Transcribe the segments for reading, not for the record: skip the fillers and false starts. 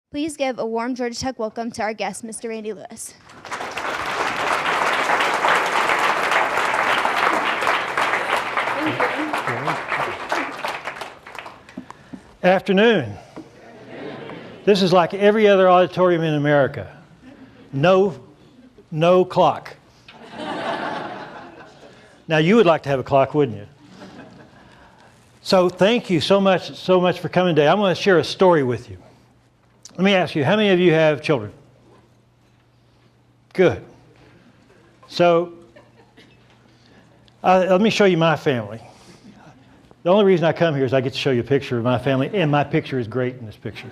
Please give a warm Georgia Tech welcome to our guest, Mr. Randy Lewis. Afternoon. This is like every other auditorium in America. No clock. Now you would like to have a clock, wouldn't you? So thank you so much for coming today. I'm going to share a story with you. Let me ask you, how many of you have children? Good. So let me show you my family. The only reason I come here is I get to show you a picture of my family, and my picture is great in this picture.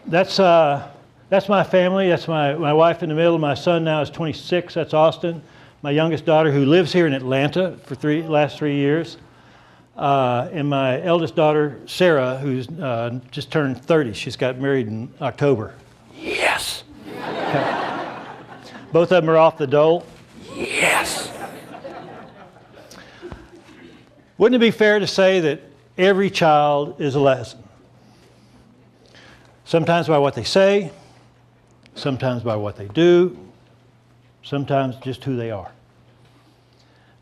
That's my family. That's my wife in the middle. My son now is 26. That's Austin. My youngest daughter, who lives here in Atlanta for last 3 years. And my eldest daughter, Sarah, who's just turned 30. She's got married in October. Yes. Okay. Both of them are off the dole. Yes. Wouldn't it be fair to say that every child is a lesson? Sometimes by what they say, sometimes by what they do, sometimes just who they are.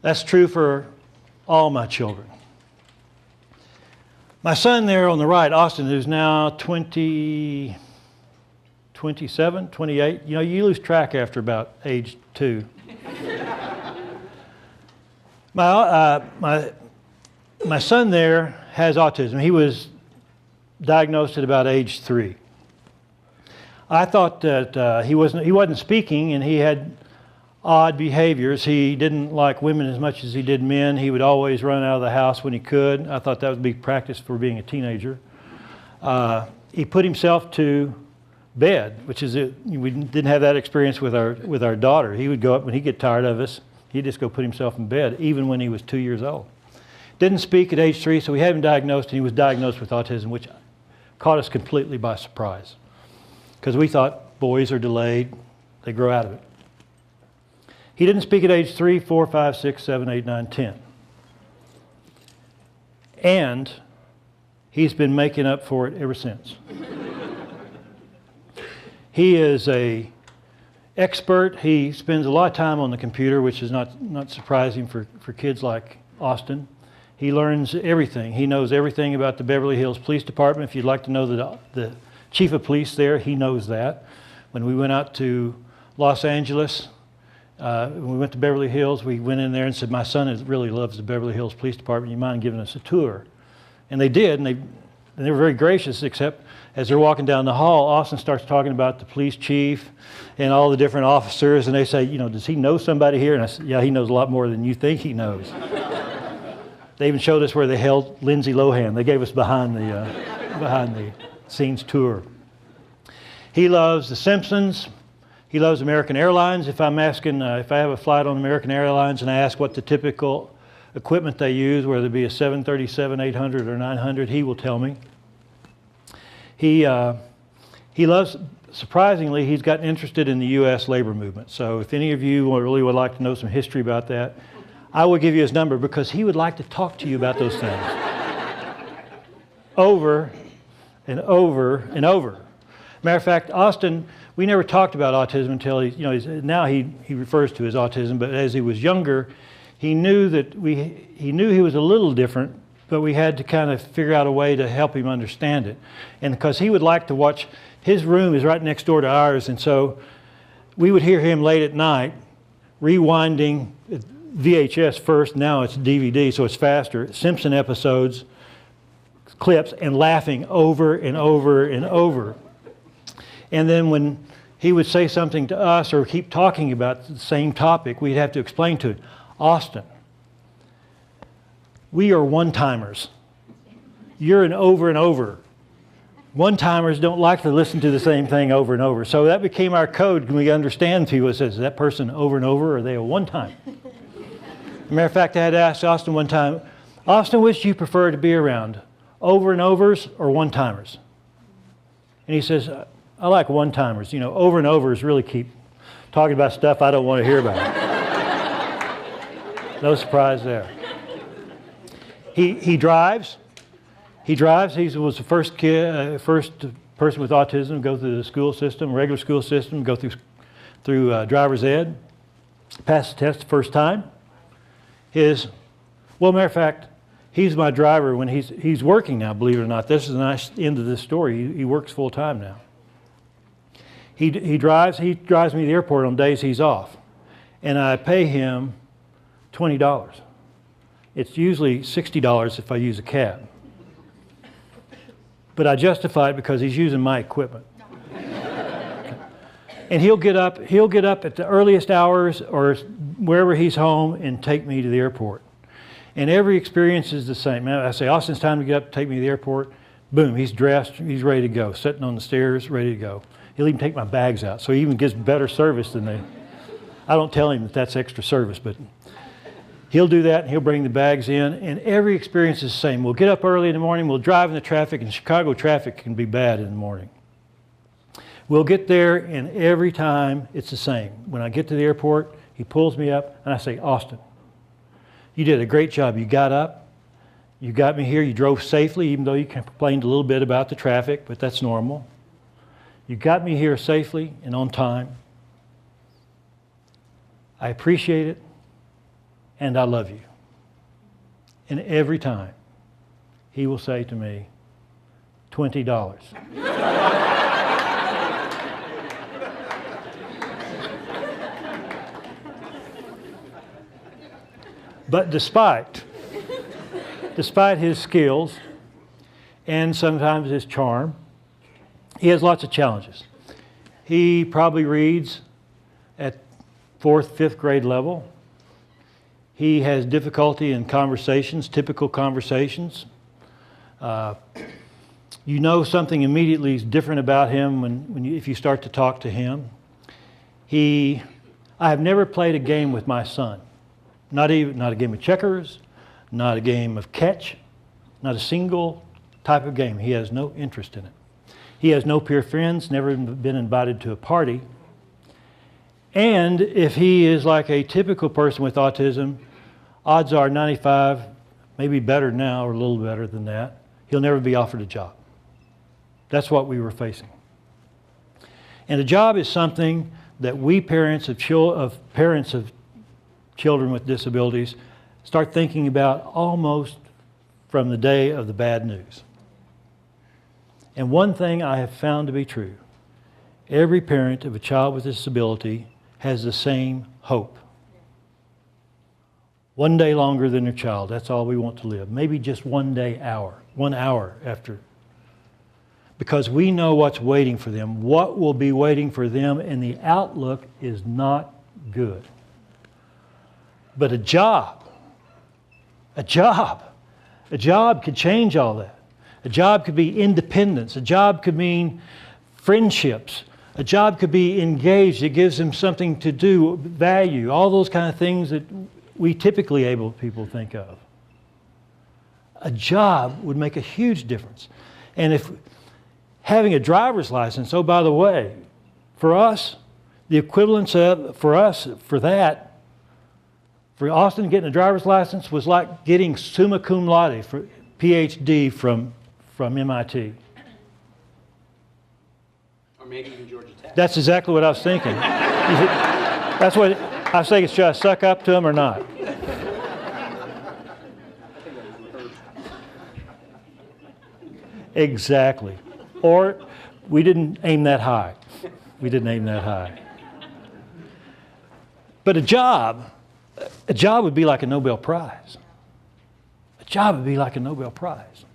That's true for all my children. My son there on the right, Austin, who's now 27, 28. You know, you lose track after about age 2. My son there has autism. He was diagnosed at about age 3. I thought that he wasn't speaking, and he had odd behaviors. He didn't like women as much as he did men. He would always run out of the house when he could. I thought that would be practice for being a teenager. He put himself to bed, which is we didn't have that experience with our daughter. He would go up when he'd get tired of us. He'd just go put himself in bed, even when he was 2 years old. Didn't speak at age 3, so we had him diagnosed, and he was diagnosed with autism, which caught us completely by surprise, because we thought boys are delayed, they grow out of it. He didn't speak at age 3, 4, 5, 6, 7, 8, 9, 10. And he's been making up for it ever since. He is an expert. He spends a lot of time on the computer, which is not surprising for kids like Austin. He learns everything. He knows everything about the Beverly Hills Police Department. If you'd like to know the chief of police there, he knows that. When we went out to Los Angeles, when we went to Beverly Hills, we went in there and said, my son really loves the Beverly Hills Police Department. You mind giving us a tour? And they did, and they were very gracious, except as they're walking down the hall, Austin starts talking about the police chief and all the different officers, and they say, you know, does he know somebody here? And I said, yeah, he knows a lot more than you think he knows. They even showed us where they held Lindsay Lohan. They gave us behind the scenes tour. He loves The Simpsons. He loves American Airlines. If I'm asking, if I have a flight on American Airlines and I ask what the typical equipment they use, whether it be a 737, 800, or 900, he will tell me. He loves, surprisingly, he's gotten interested in the U.S. labor movement. So if any of you really would like to know some history about that, I will give you his number, because he would like to talk to you about those things. Over and over and over. Matter of fact, Austin, we never talked about autism until now he refers to his autism, but as he was younger, he knew he was a little different, but we had to kind of figure out a way to help him understand it. And because he would like to watch, his room is right next door to ours, and so we would hear him late at night rewinding VHS first, now it's DVD, so it's faster, Simpson episodes, clips, and laughing over and over and over. And then when he would say something to us or keep talking about the same topic, we'd have to explain to him, Austin, we are one-timers. You're an over and over. One-timers don't like to listen to the same thing over and over. So that became our code. When we understand people, it says, is that person over and over, or are they a one-time? As a matter of fact, I had asked Austin one time, Austin, which do you prefer to be around, over and overs or one-timers? And he says, I like one-timers. You know, over and overs really keep talking about stuff I don't want to hear about. No surprise there. He drives. He drives. He was the first person with autism to go through the school system, regular school system, go through driver's ed. Passed the test the first time. Matter of fact, he's my driver when he's working now, believe it or not. This is the nice end of this story. He works full time now. He drives me to the airport on days he's off. And I pay him $20. It's usually $60 if I use a cab. But I justify it because he's using my equipment. And he'll get up at the earliest hours or wherever he's home and take me to the airport. And every experience is the same. I say, Austin, it's time to get up, take me to the airport. Boom, he's dressed, he's ready to go, sitting on the stairs, ready to go. He'll even take my bags out, so he even gives better service than they. I don't tell him that that's extra service, but he'll do that and he'll bring the bags in, and every experience is the same. We'll get up early in the morning, we'll drive in the traffic, and Chicago traffic can be bad in the morning. We'll get there, and every time it's the same. When I get to the airport, he pulls me up, and I say, Austin, you did a great job. You got up, you got me here, you drove safely, even though you complained a little bit about the traffic, but that's normal. You got me here safely and on time. I appreciate it, and I love you. And every time, he will say to me, $20. But despite his skills and sometimes his charm, he has lots of challenges. He probably reads at 4th, 5th grade level. He has difficulty in conversations, typical conversations. You know something immediately is different about him if you start to talk to him. I have never played a game with my son. Not a game of checkers, not a game of catch, not a single type of game. He has no interest in it. He has no peer friends, never been invited to a party. And if he is like a typical person with autism, odds are 95, maybe better now or a little better than that, he'll never be offered a job. That's what we were facing. And a job is something that we parents of children with disabilities start thinking about almost from the day of the bad news. And one thing I have found to be true, every parent of a child with a disability has the same hope. One day longer than their child, that's all we want to live. Maybe just 1 hour after. Because we know what's waiting for them, what will be waiting for them, and the outlook is not good. But a job could change all that. A job could be independence. A job could mean friendships. A job could be engaged. It gives them something to do, value, all those kind of things that we typically able people think of. A job would make a huge difference. And if having a driver's license, oh, by the way, for us, the equivalence for Austin getting a driver's license was like getting summa cum laude, for PhD from MIT. Or maybe even Georgia Tech. That's exactly what I was thinking. That's what I was thinking. Should I suck up to him or not? Exactly. Or we didn't aim that high. But a job would be like a Nobel Prize. A job would be like a Nobel Prize.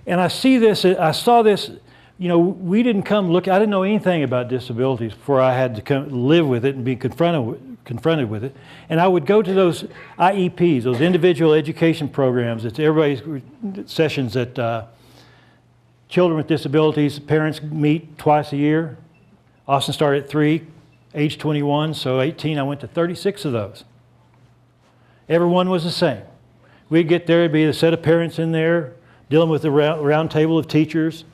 And I saw this, we didn't come look, I didn't know anything about disabilities before I had to come live with it and be confronted with it. And I would go to those IEPs, those individual education programs. It's everybody's sessions that children with disabilities, parents meet twice a year. Austin started at 3, age 21, so 18, I went to 36 of those. Everyone was the same. We'd get there, it'd be a set of parents in there, dealing with the round table of teachers,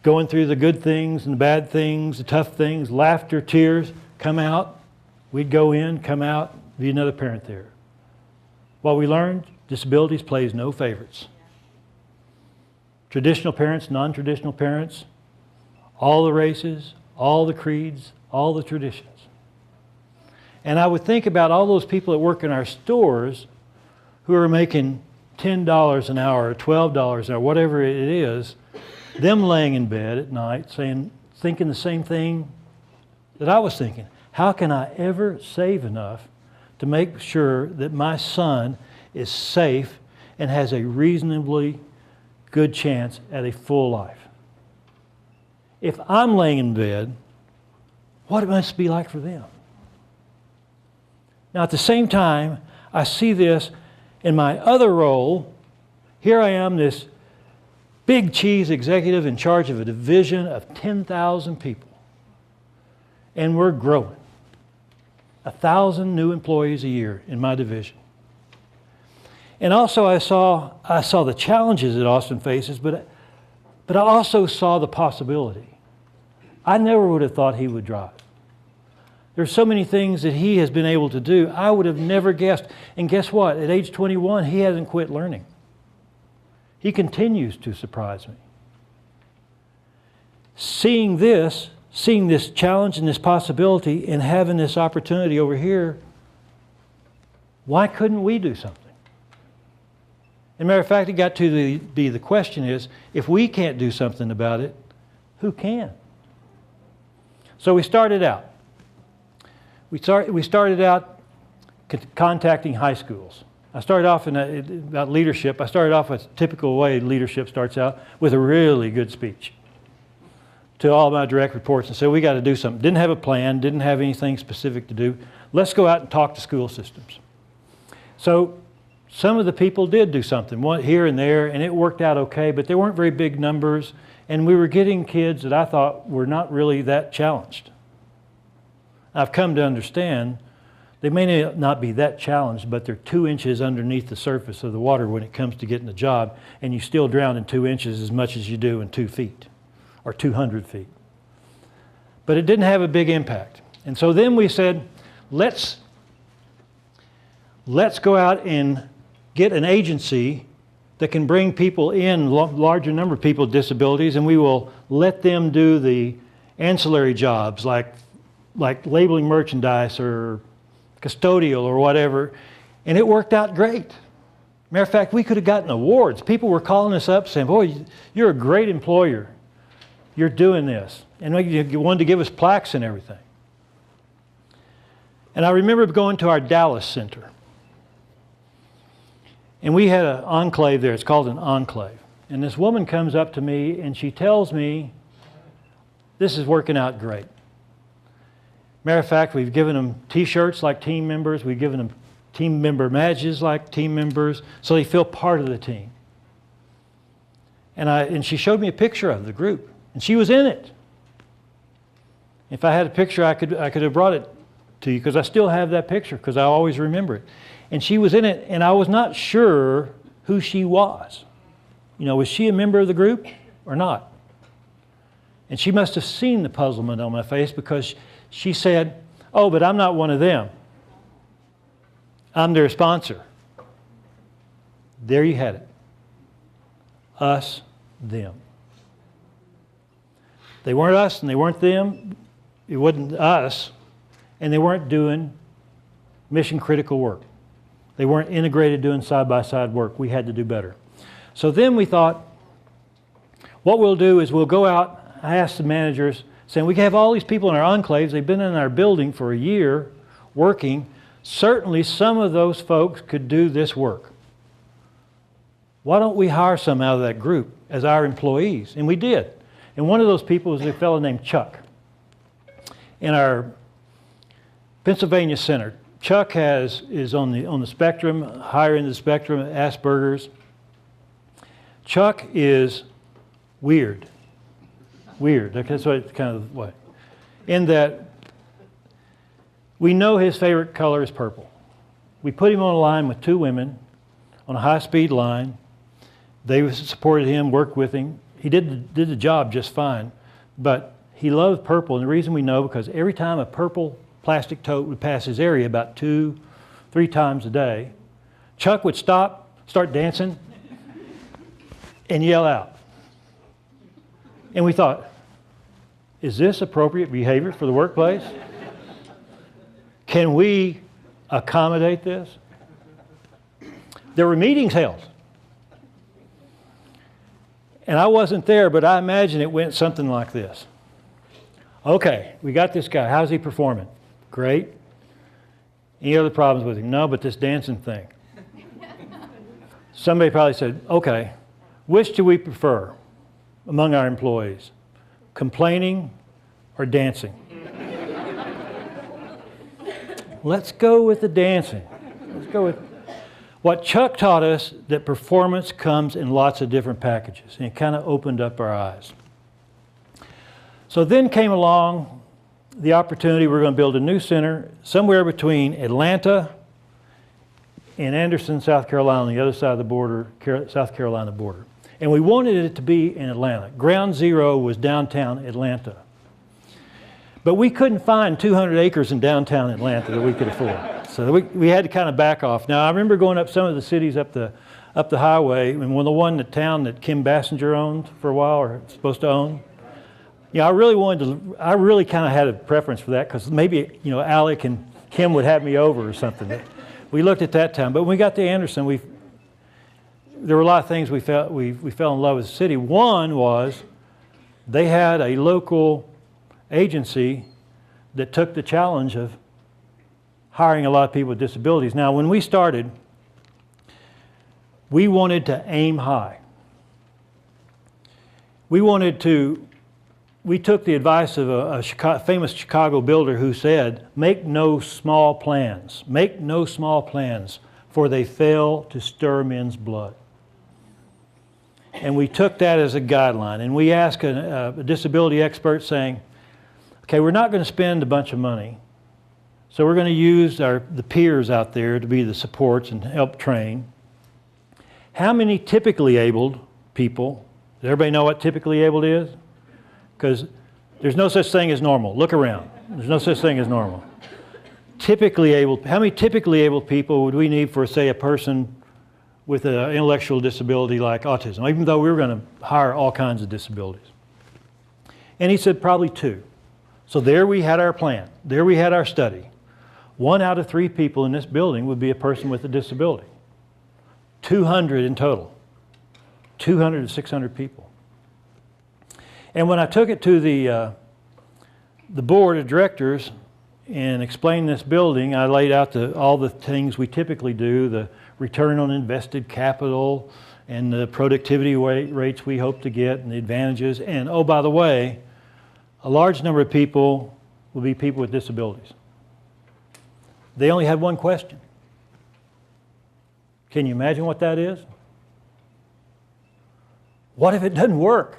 going through the good things and the bad things, the tough things, laughter, tears, come out. We'd go in, come out, be another parent there. What we learned, disabilities plays no favorites. traditional parents, non-traditional parents, all the races, all the creeds, all the traditions. And I would think about all those people that work in our stores who are making $10 an hour or $12 an hour, whatever it is, them laying in bed at night thinking the same thing that I was thinking. How can I ever save enough to make sure that my son is safe and has a reasonably good chance at a full life? If I'm laying in bed, what it must be like for them. Now, at the same time, I see this in my other role. Here I am, this big cheese executive in charge of a division of 10,000 people. And we're growing. 1,000 new employees a year in my division. And also I saw the challenges that Austin faces, but I also saw the possibility. I never would have thought he would drive. There's so many things that he has been able to do I would have never guessed. And guess what? At age 21, he hasn't quit learning. He continues to surprise me. Seeing this challenge and this possibility and having this opportunity over here, why couldn't we do something? As a matter of fact, it got to be the question is, if we can't do something about it, who can? So we started out. We started out contacting high schools. I started off about leadership. I started off with a typical way leadership starts out, with a really good speech to all my direct reports and said, we got to do something. Didn't have a plan, didn't have anything specific to do. Let's go out and talk to school systems. So some of the people did do something, one here and there, and it worked out okay, but they weren't very big numbers, and we were getting kids that I thought were not really that challenged. I've come to understand they may not be that challenged, but they're 2 inches underneath the surface of the water when it comes to getting a job, and you still drown in 2 inches as much as you do in 2 feet or 200 feet. But it didn't have a big impact. And so then we said, let's go out and get an agency that can bring people in, larger number of people with disabilities, and we will let them do the ancillary jobs like labeling merchandise or custodial or whatever, and it worked out great. Matter of fact, we could have gotten awards. People were calling us up saying, boy, you're a great employer. You're doing this. And you wanted to give us plaques and everything. And I remember going to our Dallas center. And we had an enclave there. It's called an enclave. And this woman comes up to me and she tells me, this is working out great. Matter of fact, we've given them T-shirts like team members. We've given them team member badges like team members, so they feel part of the team. And she showed me a picture of the group, and she was in it. If I had a picture, I could have brought it to you, because I still have that picture, because I always remember it. And she was in it, and I was not sure who she was. You know, was she a member of the group or not? And she must have seen the puzzlement on my face, because she said, oh, but I'm not one of them. I'm their sponsor. There you had it. Us, them. They weren't us and they weren't them. It wasn't us. And they weren't doing mission critical work. They weren't integrated doing side-by-side work. We had to do better. So then we thought, what we'll do is we'll go out. I asked the managers, saying, we have all these people in our enclaves. They've been in our building for a year working. Certainly some of those folks could do this work. Why don't we hire some out of that group as our employees? And we did. And one of those people was a fellow named Chuck in our Pennsylvania center. Chuck is on the spectrum, higher end of the spectrum, Asperger's. Chuck is weird. Weird. That's what it's kind of way. In that we know his favorite color is purple. We put him on a line with 2 women on a high-speed line. They supported him, worked with him. He did the job just fine, but he loved purple. And the reason we know, because every time a purple plastic tote would pass his area about 2-3 times a day, Chuck would stop, start dancing, and yell out. And we thought, is this appropriate behavior for the workplace? Can we accommodate this? There were meetings held. And I wasn't there, but I imagine it went something like this. Okay, we got this guy. How's he performing? Great. Any other problems with him? No, but this dancing thing. Somebody probably said, okay, which do we prefer among our employees? Complaining or dancing? Let's go with the dancing. Let's go with what Chuck taught us, that performance comes in lots of different packages, and it kind of opened up our eyes. So then came along the opportunity, we're going to build a new center somewhere between Atlanta and Anderson, South Carolina, on the other side of the border, South Carolina border. And we wanted it to be in Atlanta. Ground zero was downtown Atlanta. But we couldn't find 200 acres in downtown Atlanta that we could afford. So we had to kind of back off. Now, I remember going up some of the cities up the highway, and the town that Kim Bassinger owned for a while, or supposed to own. I really kind of had a preference for that, because maybe, Alec and Kim would have me over or something. We looked at that town. But when we got to Anderson, there were a lot of things we fell in love with the city. One was they had a local agency that took the challenge of hiring a lot of people with disabilities. Now, when we started, we wanted to aim high. We took the advice of a famous Chicago builder who said, make no small plans. Make no small plans, for they fail to stir men's blood. And we took that as a guideline. And we asked a disability expert saying, okay, we're not going to spend a bunch of money, so we're going to use the peers out there to be the supports and help train. How many typically abled people, does everybody know what typically abled is? Because there's no such thing as normal. Look around. There's no such thing as normal. Typically abled, how many typically abled people would we need for, say, a person with an intellectual disability like autism, even though we were going to hire all kinds of disabilities? And he said probably 2. So there we had our plan. There we had our study. 1 out of 3 people in this building would be a person with a disability. 200 in total. 200 to 600 people. And when I took it to the board of directors and explained this building, I laid out all the things we typically do, the return on invested capital and the productivity rates we hope to get and the advantages. And oh, by the way, a large number of people will be people with disabilities. They only had one question. Can you imagine what that is? What if it doesn't work?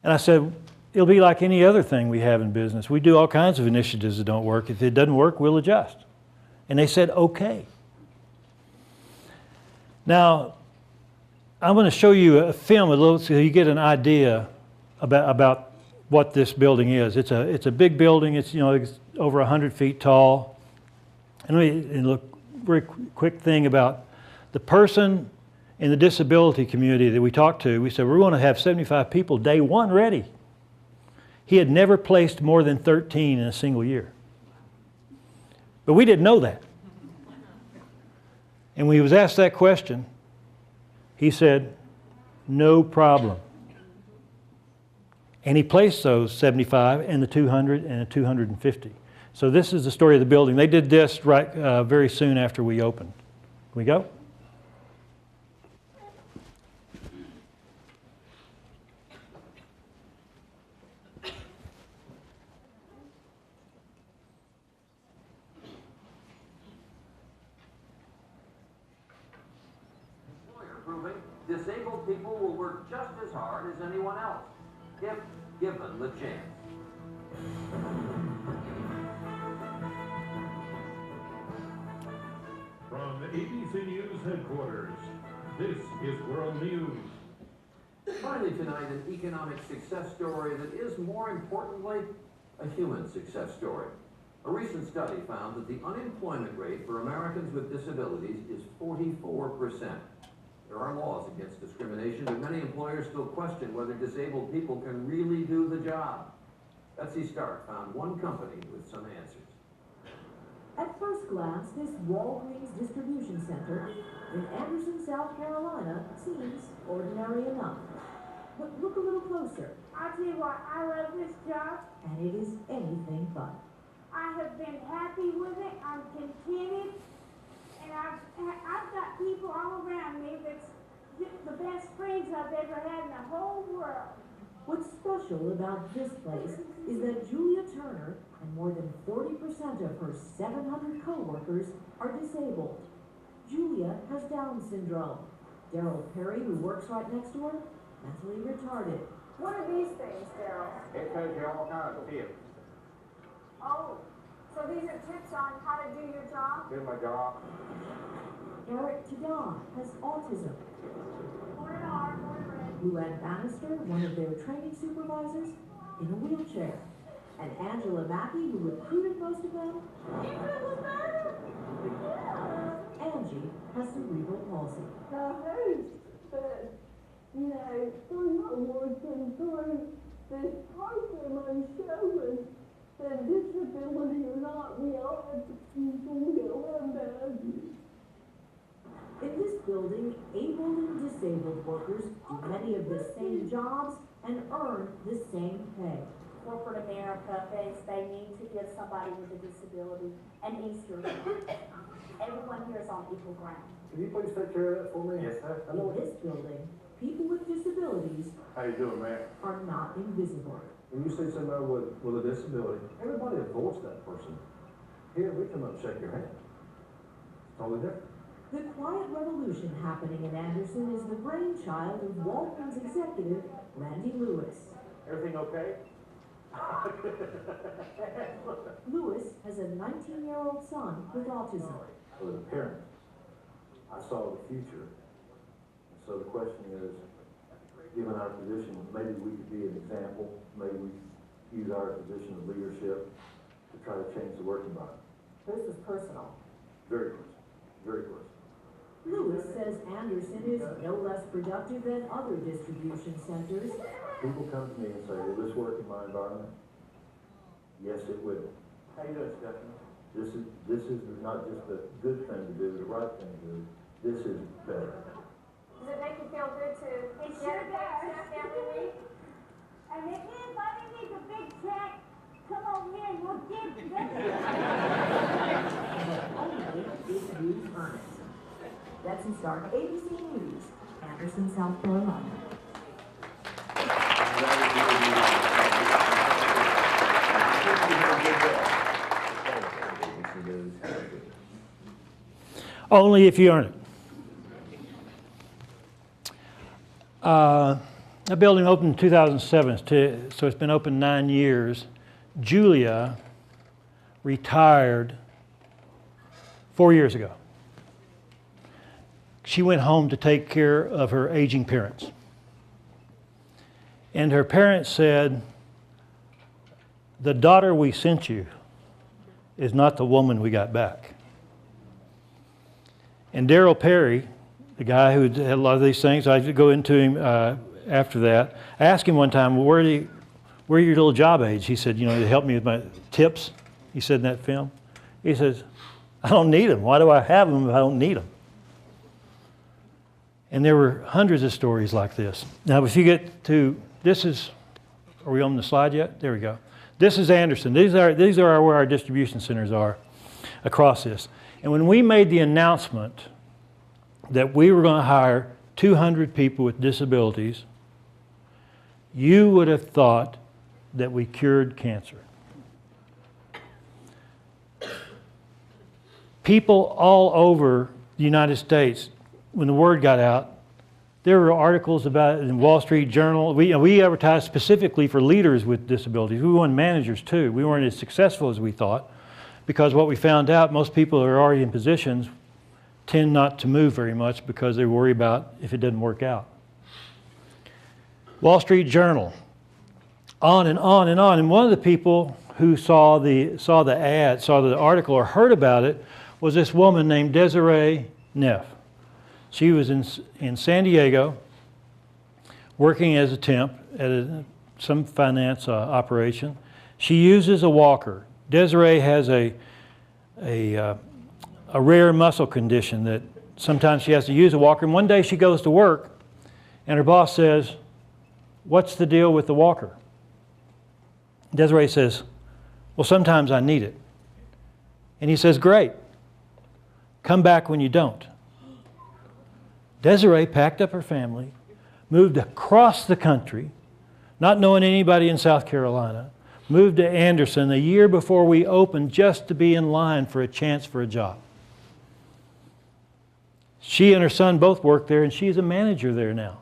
And I said, it'll be like any other thing we have in business. We do all kinds of initiatives that don't work. If it doesn't work, we'll adjust. And they said, okay. Now, I'm going to show you a film a little so you get an idea about what this building is. It's a big building. It's over 100 feet tall. And look, very quick thing about the person in the disability community that we talked to. We said we're going to have 75 people day 1 ready. He had never placed more than 13 in a single year, but we didn't know that. And when he was asked that question, he said, "No problem." And he placed those 75 and the 200 and the 250. So this is the story of the building. They did this very soon after we opened. Can we go? Proving disabled people will work just as hard as anyone else, if given the chance. From ABC News headquarters, this is World News. Finally tonight, an economic success story that is, more importantly, a human success story. A recent study found that the unemployment rate for Americans with disabilities is 44%. There are laws against discrimination, but many employers still question whether disabled people can really do the job. Betsy Stark found one company with some answers. At first glance, this Walgreens distribution center in Anderson, South Carolina seems ordinary enough. But look a little closer, I'll tell you what, I love this job. and it is anything but. I have been happy with it. I'm contented. And I've got people all around me that's the best friends I've ever had in the whole world. What's special about this place is that Julia Turner and more than 40% of her 700 co-workers are disabled. Julia has Down syndrome. Daryl Perry, who works right next to her, mentally retarded. What are these things, Daryl? It tells you all kinds of tips. Oh, so these are tips on how to do your job? Do my job. Eric Tadon has autism. Morning, Art. Morning, Red. Luann Bannister, one of their training supervisors, in a wheelchair. And Angela Mackey, who recruited most of them, Angie has cerebral palsy. The host, but, you know, I'm not working through this program I'm showing that disability or not, we all have to keep on going about it. In this building, able and disabled workers do many of the same jobs and earn the same pay. Corporate America thinks they need to give somebody with a disability an Easter egg. Everyone here is on equal ground. Can you please take care of that for me? Yes, sir. In this building, people with disabilities How you doing, man? are not invisible. When you see somebody with a disability, everybody avoids that person. Here, we come up and shake your hand. It's totally different. The quiet revolution happening in Anderson is the brainchild of Walgreens executive Randy Lewis. Everything okay? Lewis has a 19-year-old son with autism. As a parent, I saw the future. So the question is, given our position, maybe we could be an example, maybe we use our position of leadership to try to change the work environment. This is personal. Very personal, very personal. Lewis says Anderson is no less productive than other distribution centers. People come to me and say, will this work in my environment? Yes, it will. How you doing, Stephanie? This is not just the good thing to do, the right thing to do. This is better. Does it make you feel good to get a big check every week? And if anybody needs a big check, come over here and we'll give you that. Only if you earn it. Betsy Stark, ABC News, Anderson, South Carolina. Only if you earn it. The building opened in 2007, so it's been open 9 years. Julia retired 4 years ago. She went home to take care of her aging parents. And her parents said, the daughter we sent you is not the woman we got back. And Daryl Perry, the guy who had a lot of these things, I go into him after that. I asked him one time, well, where are your little job aids? He said, you know, to help me with my tips. He said in that film. He says, I don't need them. Why do I have them if I don't need them? And there were hundreds of stories like this. Now, if you get to, are we on the slide yet? There we go. This is Anderson. These are where our distribution centers are across this. And when we made the announcement that we were going to hire 200 people with disabilities, you would have thought that we cured cancer. People all over the United States, when the word got out, there were articles about it in Wall Street Journal. We advertised specifically for leaders with disabilities. We wanted managers too. We weren't as successful as we thought because what we found out, most people who are already in positions tend not to move very much because they worry about if it doesn't work out. Wall Street Journal, on and on and on. And one of the people who saw the article or heard about it was this woman named Desiree Neff. She was in San Diego working as a temp at some finance operation. She uses a walker. Desiree has a rare muscle condition that sometimes she has to use a walker. And one day she goes to work and her boss says, "What's the deal with the walker?" Desiree says, "Well, sometimes I need it." And he says, "Great. Come back when you don't." Desiree packed up her family, moved across the country, not knowing anybody in South Carolina, moved to Anderson a year before we opened just to be in line for a chance for a job. She and her son both work there, and she's a manager there now.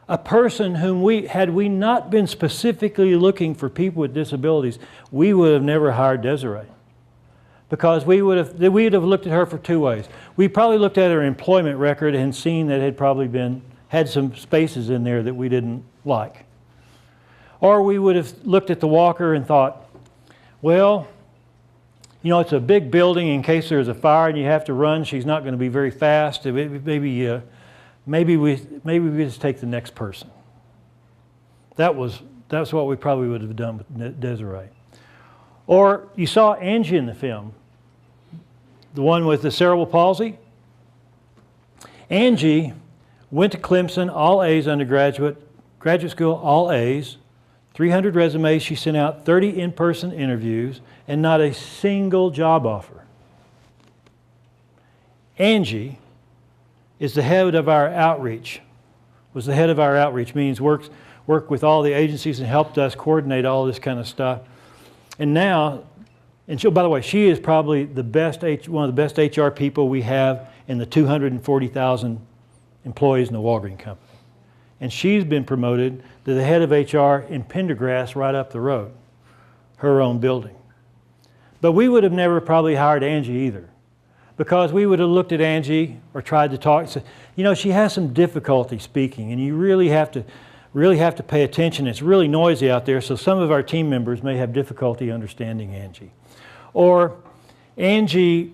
A person whom had we not been specifically looking for people with disabilities, we would have never hired Desiree. Because we would have looked at her for two ways. We probably looked at her employment record and seen that it probably had some spaces in there that we didn't like. Or we would have looked at the walker and thought, well, you know, it's a big building. In case there's a fire and you have to run, she's not going to be very fast. Maybe we just take the next person. That's what we probably would have done with Desiree. Or you saw Angie in the film, the one with the cerebral palsy. Angie went to Clemson, all A's undergraduate, graduate school, all A's, 300 resumes she sent out, 30 in-person interviews, and not a single job offer. Angie is the head of our outreach, means work with all the agencies and helped us coordinate all this kind of stuff. And now, by the way, she is probably one of the best HR people we have in the 240,000 employees in the Walgreen company. And she's been promoted to the head of HR in Pendergrass right up the road, her own building. But we would have never probably hired Angie either, because we would have looked at Angie or tried to talk and said, you know, she has some difficulty speaking, and you really have to pay attention. It's really noisy out there, so some of our team members may have difficulty understanding Angie. Or Angie,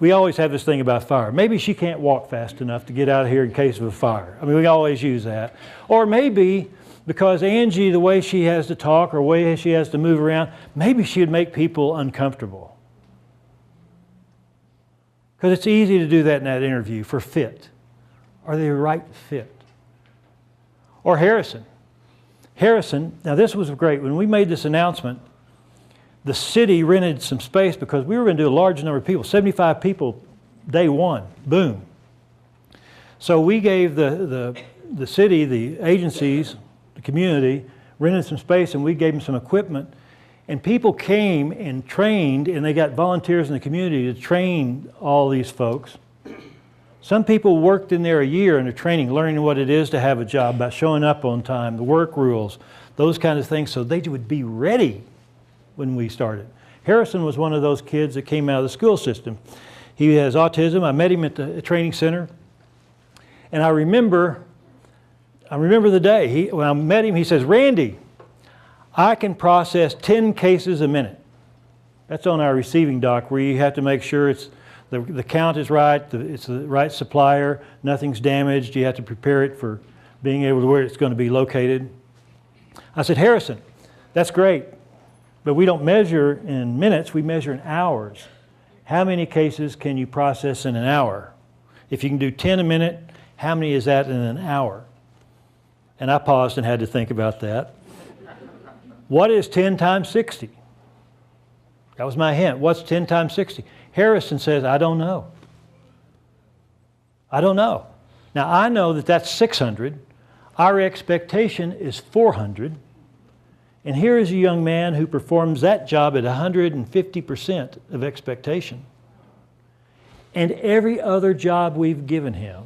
we always have this thing about fire. Maybe she can't walk fast enough to get out of here in case of a fire. I mean, we always use that. Or maybe because Angie, the way she has to talk or the way she has to move around, maybe she would make people uncomfortable. Because it's easy to do that in that interview for fit. Are they the right fit? Or Harrison. Harrison, now this was great. When we made this announcement, the city rented some space because we were going to do a large number of people, 75 people day one, boom. So we gave the city, the agencies, the community, rented some space, and we gave them some equipment. And people came and trained, and they got volunteers in the community to train all these folks. Some people worked in there a year under training, learning what it is to have a job, about showing up on time, the work rules, those kinds of things, so they would be ready when we started. Harrison was one of those kids that came out of the school system. He has autism. I met him at the training center. And I remember the day. When I met him, he says, "Randy, I can process 10 cases a minute." That's on our receiving dock, where you have to make sure the count is right, it's the right supplier, nothing's damaged. You have to prepare it for being able to where it's going to be located. I said, "Harrison, that's great, but we don't measure in minutes, we measure in hours. How many cases can you process in an hour? If you can do 10 a minute, how many is that in an hour?" And I paused and had to think about that. What is 10 times 60? That was my hint. What's 10 times 60? Harrison says, "I don't know. I don't know." Now, I know that that's 600. Our expectation is 400. And here is a young man who performs that job at 150% of expectation. And every other job we've given him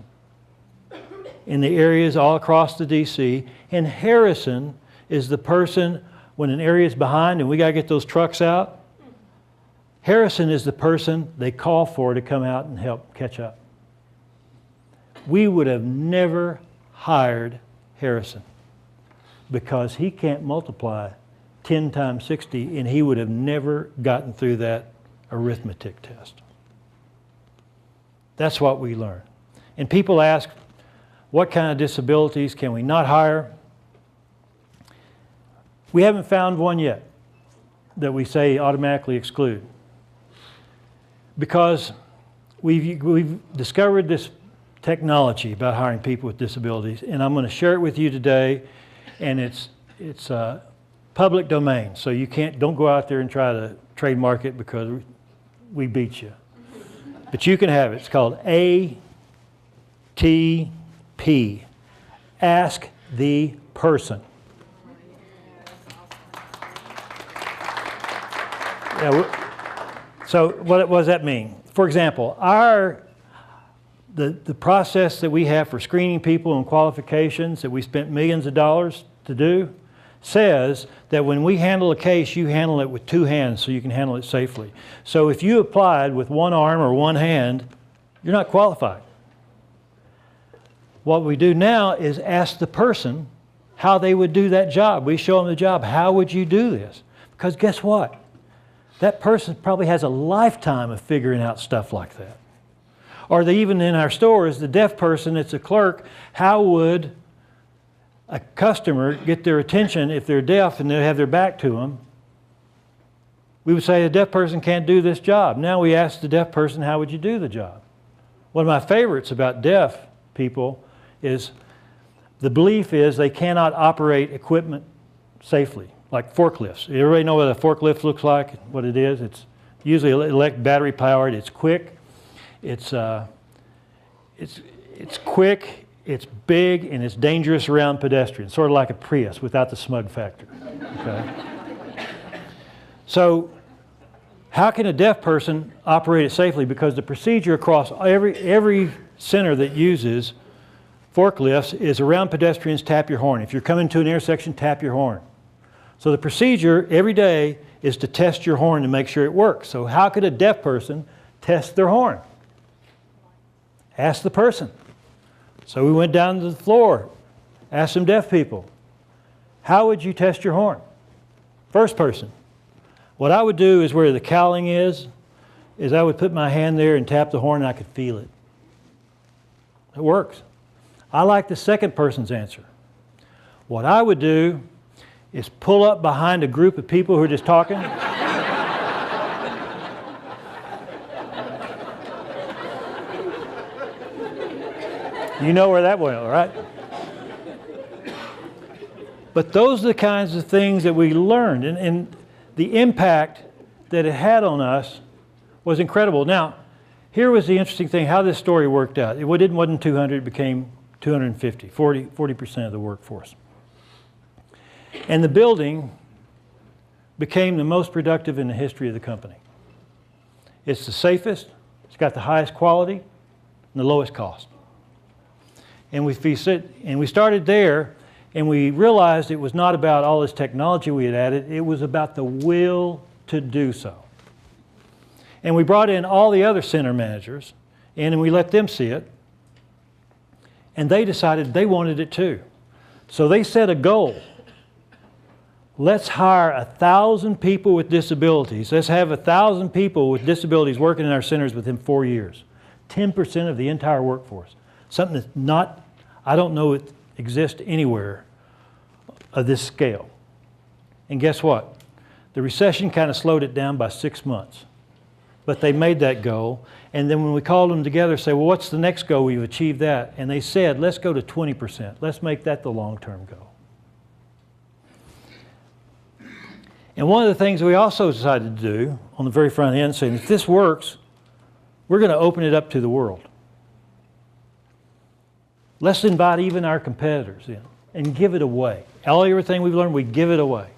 in the areas all across the DC, and Harrison is the person, when an area is behind and we got to get those trucks out, Harrison is the person they call for to come out and help catch up. We would have never hired Harrison because he can't multiply 10 times 60, and he would have never gotten through that arithmetic test. That's what we learned. And people ask, what kind of disabilities can we not hire? We haven't found one yet that we say automatically exclude. Because we've discovered this technology about hiring people with disabilities, and I'm going to share it with you today, and it's public domain, so you don't go out there and try to trademark it because we beat you. But you can have it. It's called ATP. Ask the person. Yeah, so what does that mean? For example, the process that we have for screening people and qualifications that we spent millions of dollars to do says that when we handle a case, you handle it with 2 hands so you can handle it safely. So if you applied with 1 arm or 1 hand, you're not qualified. What we do now is ask the person how they would do that job. We show them the job. How would you do this? Because guess what? That person probably has a lifetime of figuring out stuff like that. Or even in our stores, the deaf person, it's a clerk, how would a customer get their attention if they're deaf and they have their back to them? We would say the deaf person can't do this job. Now we ask the deaf person, how would you do the job? One of my favorites about deaf people is the belief is they cannot operate equipment safely, like forklifts. Everybody know what a forklift looks like, what it is? It's usually battery powered, it's quick, it's quick, it's big, and it's dangerous around pedestrians, sort of like a Prius without the smug factor. Okay? So how can a deaf person operate it safely? Because the procedure across every center that uses forklifts is around pedestrians, tap your horn. If you're coming to an intersection, tap your horn. So the procedure every day is to test your horn to make sure it works. So how could a deaf person test their horn? Ask the person. So we went down to the floor, asked some deaf people, how would you test your horn? First person. What I would do is where the cowling is I would put my hand there and tap the horn and I could feel it. It works. I like the second person's answer. What I would do is pull up behind a group of people who are just talking. You know where that went, all right? But those are the kinds of things that we learned, and the impact that it had on us was incredible. Now, here was the interesting thing, how this story worked out. It wasn't 200, it became 250, 40% of the workforce. And the building became the most productive in the history of the company. It's the safest, it's got the highest quality, and the lowest cost. And we started there, and we realized it was not about all this technology we had added, it was about the will to do so. And we brought in all the other center managers, and we let them see it, and they decided they wanted it too. So they set a goal. Let's hire 1,000 people with disabilities. Let's have 1,000 people with disabilities working in our centers within 4 years. 10% of the entire workforce. Something that's not, I don't know it exists anywhere of this scale. And guess what? The recession kind of slowed it down by 6 months. But they made that goal. And then when we called them together, say, well, what's the next goal? We've achieved that. And they said, let's go to 20%. Let's make that the long-term goal. And one of the things we also decided to do on the very front end, saying, if this works, we're going to open it up to the world. Let's invite even our competitors in and give it away. Everything we've learned, we give it away.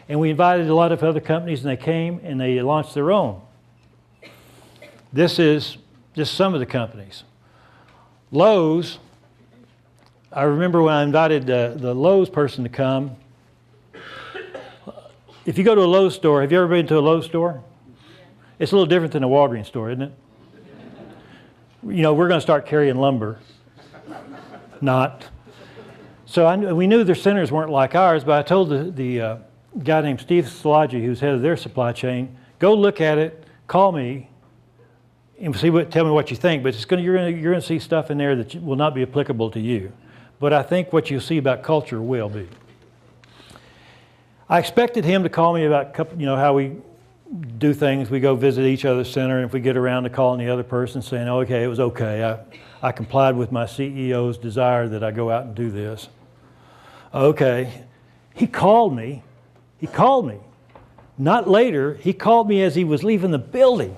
And we invited a lot of other companies, and they came and they launched their own. This is just some of the companies. Lowe's, I remember when I invited the Lowe's person to come. If you go to a Lowe's store, have you ever been to a Lowe's store? It's a little different than a Walgreen store, isn't it? You know, we're going to start carrying lumber. Not. So we knew their centers weren't like ours, but I told the guy named Steve Szilagyi, who's head of their supply chain, go look at it, call me and tell me what you think, but you're going to see stuff in there that will not be applicable to you. But I think what you'll see about culture will be. I expected him to call me about, how we do things. We go visit each other's center, and if we get around to calling the other person saying, okay, it was okay. I complied with my CEO's desire that I go out and do this. Okay. He called me. Not later. He called me as he was leaving the building.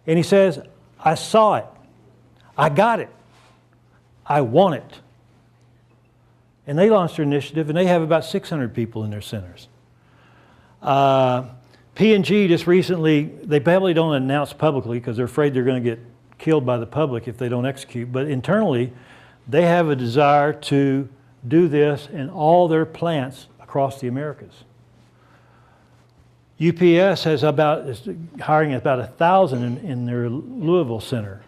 And he says, I saw it. I got it. I want it. And they launched their initiative, and they have about 600 people in their centers. P&G just recently, they probably don't announce publicly because they're afraid they're going to get killed by the public if they don't execute, but internally, they have a desire to do this in all their plants across the Americas. UPS is hiring about 1,000 in their Louisville center,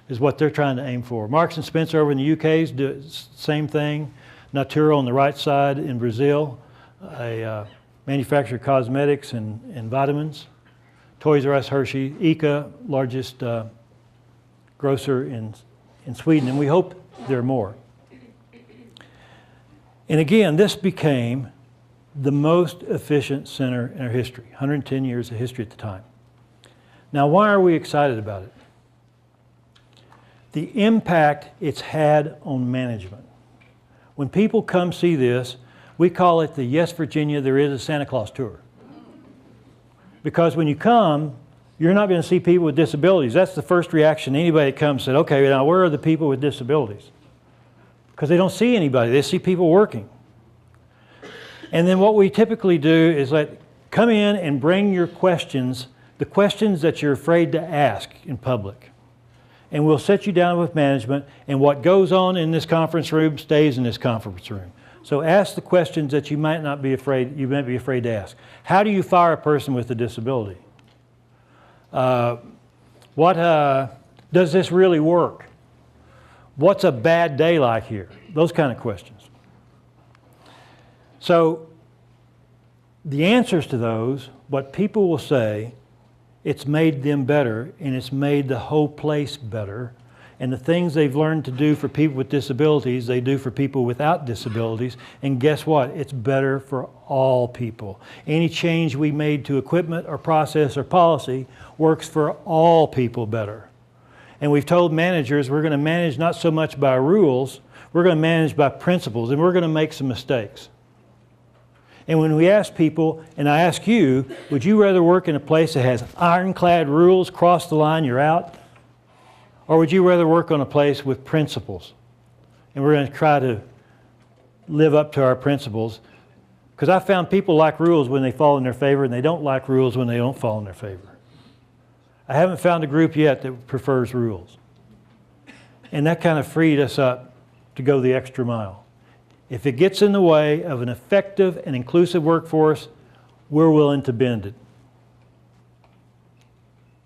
is what they're trying to aim for. Marks and Spencer over in the UK is doing the same thing. Natura on the right side in Brazil, a manufacturer of cosmetics and vitamins. Toys R Us, Hershey, ICA, largest grocer in Sweden, and we hope there are more. And again, this became the most efficient center in our history, 110 years of history at the time. Now, why are we excited about it? The impact it's had on management. When people come see this, we call it the Yes, Virginia, There Is a Santa Claus Tour. Because when you come, you're not going to see people with disabilities. That's the first reaction. Anybody that comes said, okay, now where are the people with disabilities? Because they don't see anybody. They see people working. And then what we typically do is come in and bring your questions, the questions that you're afraid to ask in public. And we'll sit you down with management, and what goes on in this conference room stays in this conference room. So ask the questions that you might be afraid to ask. How do you fire a person with a disability? Does this really work? What's a bad day like here? Those kind of questions. So the answers to those, what people will say, it's made them better, and it's made the whole place better. And the things they've learned to do for people with disabilities, they do for people without disabilities. And guess what? It's better for all people. Any change we made to equipment or process or policy works for all people better. And we've told managers we're going to manage not so much by rules, we're going to manage by principles, and we're going to make some mistakes. And when we ask people, and I ask you, would you rather work in a place that has ironclad rules, cross the line, you're out? Or would you rather work on a place with principles? And we're going to try to live up to our principles. Because I found people like rules when they fall in their favor, and they don't like rules when they don't fall in their favor. I haven't found a group yet that prefers rules. And that kind of freed us up to go the extra mile. If it gets in the way of an effective and inclusive workforce, we're willing to bend it.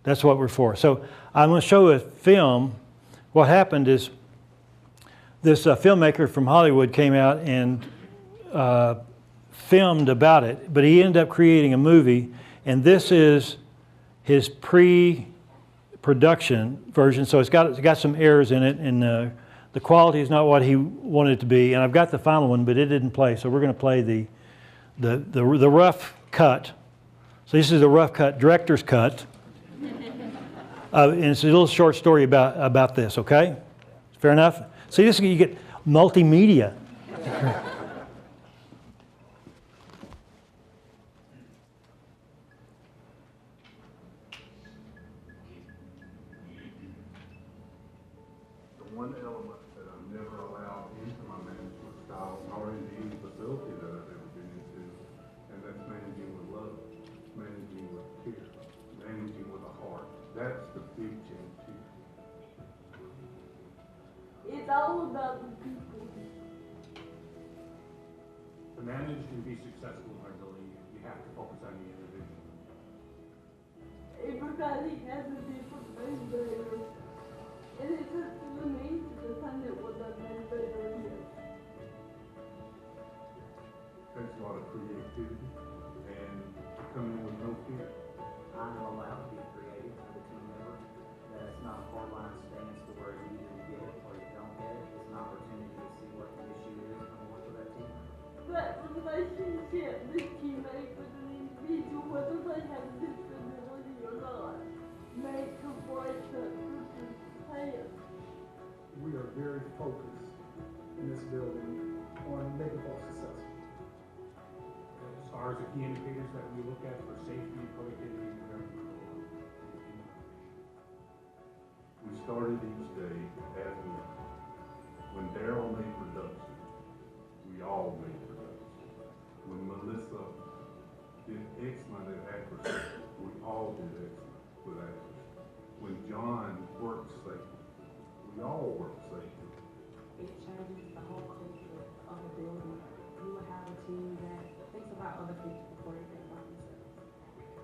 That's what we're for. So I'm going to show a film. What happened is this filmmaker from Hollywood came out and filmed about it, but he ended up creating a movie, and this is his pre-production version. So it's got some errors in it, and the quality is not what he wanted it to be. And I've got the final one, but it didn't play. So we're going to play the rough cut. So this is the rough cut, director's cut. And it's a little short story about this, okay? Fair enough? See, this you get multimedia. One element that I've never allowed into my management style or into any facility that I've ever been into, and that's managing with love, managing with care, managing with a heart. That's the big change here. It's all about the people. To manage and be successful, I believe, you have to focus on the individual. Everybody has a different motivator. And it's up to me to find out what that motivator is. Takes a lot of creativity and to come in with no fear. I'm allowed to be creative as a team member. not a hard line stance to where you either get it or you don't get it. It's an opportunity to see what the issue is and work with that team. That relationship that you make with an individual, whether they have a disability or not, makes or breaks that person's path. We are very focused in this building on making folks successful. As far as the key indicators that we look at for safety, productivity, and revenue. We started each day as one. When Daryl made production, we all made production. When Melissa did excellent at accuracy, we all did excellent with accuracy. When John worked safely, we all worked safely. It changes the whole culture of a building. You will have a team that thinks about other people before they think about themselves.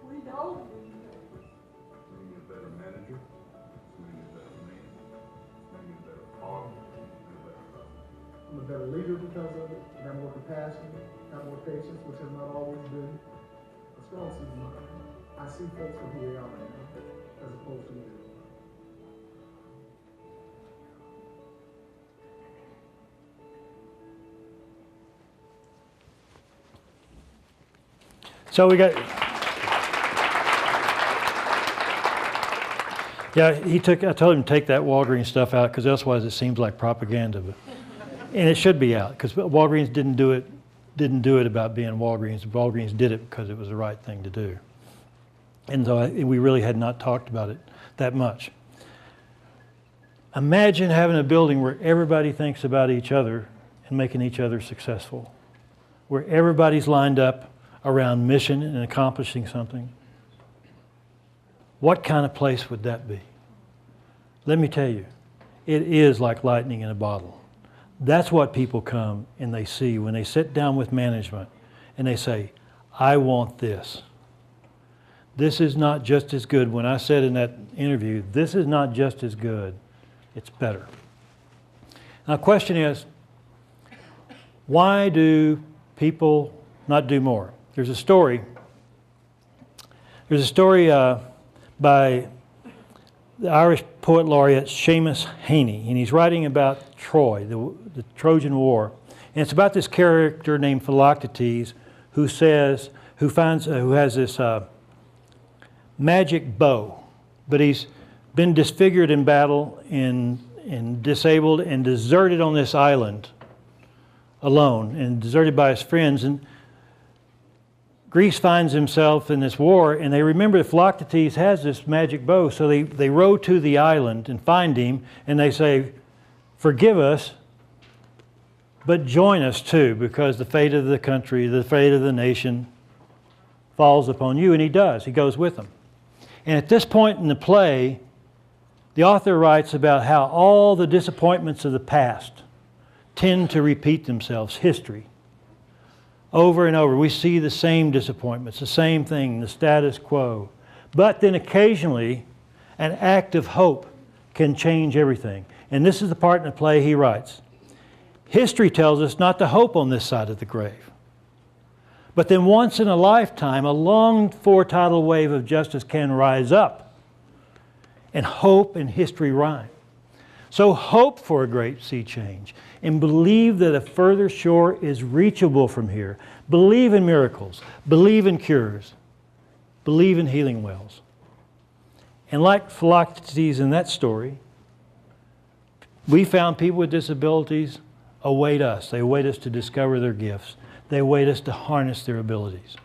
We don't do that. It's made me a better manager. It's made me a better man. It's made me a better father and a better husband. I'm a better leader because of it. I got more compassion, got more patience, which has not always been a strong suit of mine. I see folks for who they are right now, as opposed to who they are. So we got, yeah, I told him to take that Walgreens stuff out because otherwise it seems like propaganda. But, and it should be out because Walgreens didn't do it about being Walgreens. Walgreens did it because it was the right thing to do. And so we really had not talked about it that much. Imagine having a building where everybody thinks about each other and making each other successful, where everybody's lined up around mission and accomplishing something. What kind of place would that be? Let me tell you, it is like lightning in a bottle. That's what people come and they see when they sit down with management and they say, I want this. This is not just as good. When I said in that interview, this is not just as good, it's better. Now the question is, why do people not do more? There's a story by the Irish poet laureate Seamus Heaney, and he's writing about Troy, the Trojan War, and it's about this character named Philoctetes who has this magic bow, but he's been disfigured in battle and disabled and deserted on this island alone and deserted by his friends. And Greece finds himself in this war, and they remember that Philoctetes has this magic bow, so they row to the island and find him, and they say, forgive us, but join us too, because the fate of the country, the fate of the nation falls upon you. And he does. He goes with them. And at this point in the play, the author writes about how all the disappointments of the past tend to repeat themselves, history. Over and over, we see the same disappointments, the same thing, the status quo. But then occasionally, an act of hope can change everything. And this is the part in the play he writes. History tells us not to hope on this side of the grave. But then once in a lifetime, a longed-for tidal wave of justice can rise up. And hope and history rhyme. So hope for a great sea change and believe that a further shore is reachable from here. Believe in miracles. Believe in cures. Believe in healing wells. And like Philoctetes in that story, we found people with disabilities await us. They await us to discover their gifts. They await us to harness their abilities.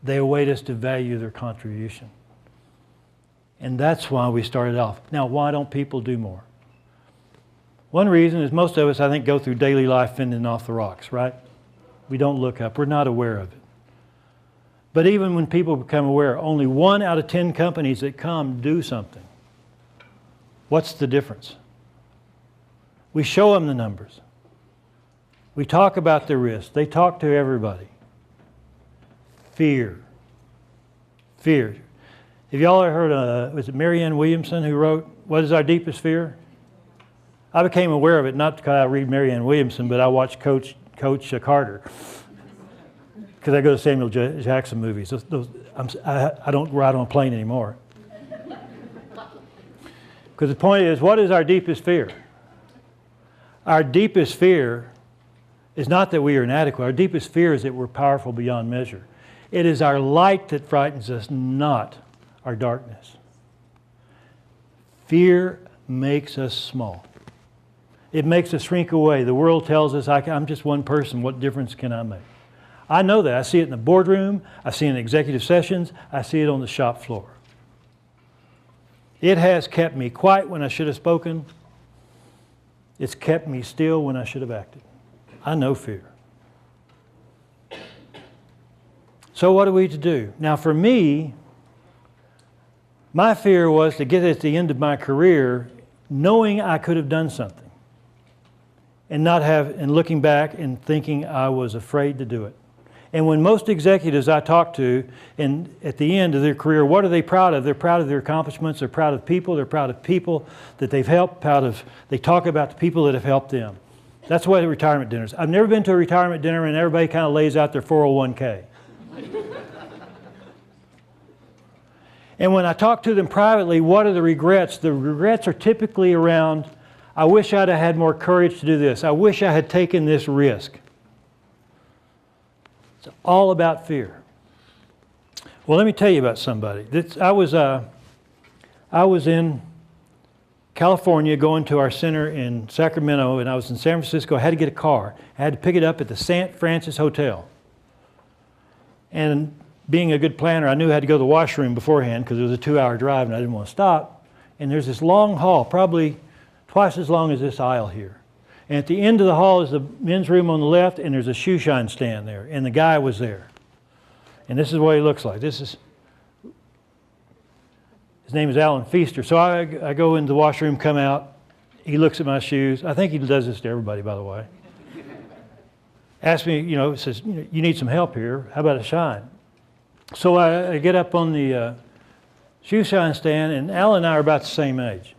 They await us to value their contribution. And that's why we started off. Now, why don't people do more? One reason is most of us, I think, go through daily life fending off the rocks, right? We don't look up. We're not aware of it. But even when people become aware, only 1 out of 10 companies that come do something. What's the difference? We show them the numbers. We talk about the risks. They talk to everybody. Fear. Fear. Have y'all ever heard, was it Marianne Williamson who wrote, What is Our Deepest Fear? I became aware of it, not because I read Marianne Williamson, but I watched Coach Carter. Because I go to Samuel Jackson movies. I don't ride on a plane anymore. Because Because the point is, what is our deepest fear? Our deepest fear is not that we are inadequate. Our deepest fear is that we're powerful beyond measure. It is our light that frightens us, not our darkness. Fear makes us small. It makes us shrink away. The world tells us, I'm just one person. What difference can I make? I know that. I see it in the boardroom. I see it in executive sessions. I see it on the shop floor. It has kept me quiet when I should have spoken. It's kept me still when I should have acted. I know fear. So what are we to do? Now for me, my fear was to get at the end of my career knowing I could have done something. And looking back and thinking I was afraid to do it. And when most executives I talk to, and at the end of their career, what are they proud of? They're proud of their accomplishments. They're proud of people. They're proud of people that they've helped. They talk about the people that have helped them. That's why the retirement dinners. I've never been to a retirement dinner and everybody kind of lays out their 401k. And when I talk to them privately, what are the regrets? The regrets are typically around, I wish I'd have had more courage to do this. I wish I had taken this risk. It's all about fear. Well, let me tell you about somebody. I was in California going to our center in Sacramento, and I was in San Francisco. I had to get a car. I had to pick it up at the St. Francis Hotel. And being a good planner, I knew I had to go to the washroom beforehand because it was a 2-hour drive and I didn't want to stop. And there's this long hall, probably twice as long as this aisle here. And at the end of the hall is the men's room on the left, and there's a shoe shine stand there. And the guy was there. And this is what he looks like. His name is Alan Feaster. So I go into the washroom, come out. He looks at my shoes. I think he does this to everybody, by the way. Asks me, says, you need some help here. How about a shine? So I get up on the shoe shine stand, and Alan and I are about the same age.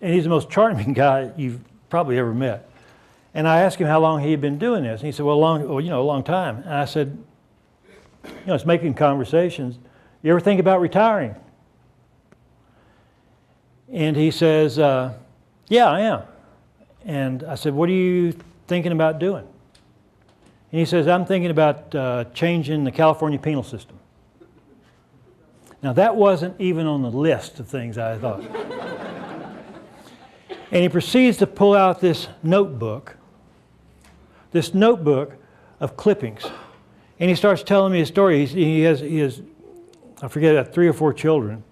And he's the most charming guy you've probably ever met. And I asked him how long he had been doing this. And he said, a long time. And I said, it's making conversations. You ever think about retiring? And he says, yeah, I am. And I said, what are you thinking about doing? And he says, I'm thinking about changing the California penal system. Now, that wasn't even on the list of things I thought. And he proceeds to pull out this notebook of clippings. And he starts telling me a story. He has, I forget, about 3 or 4 children.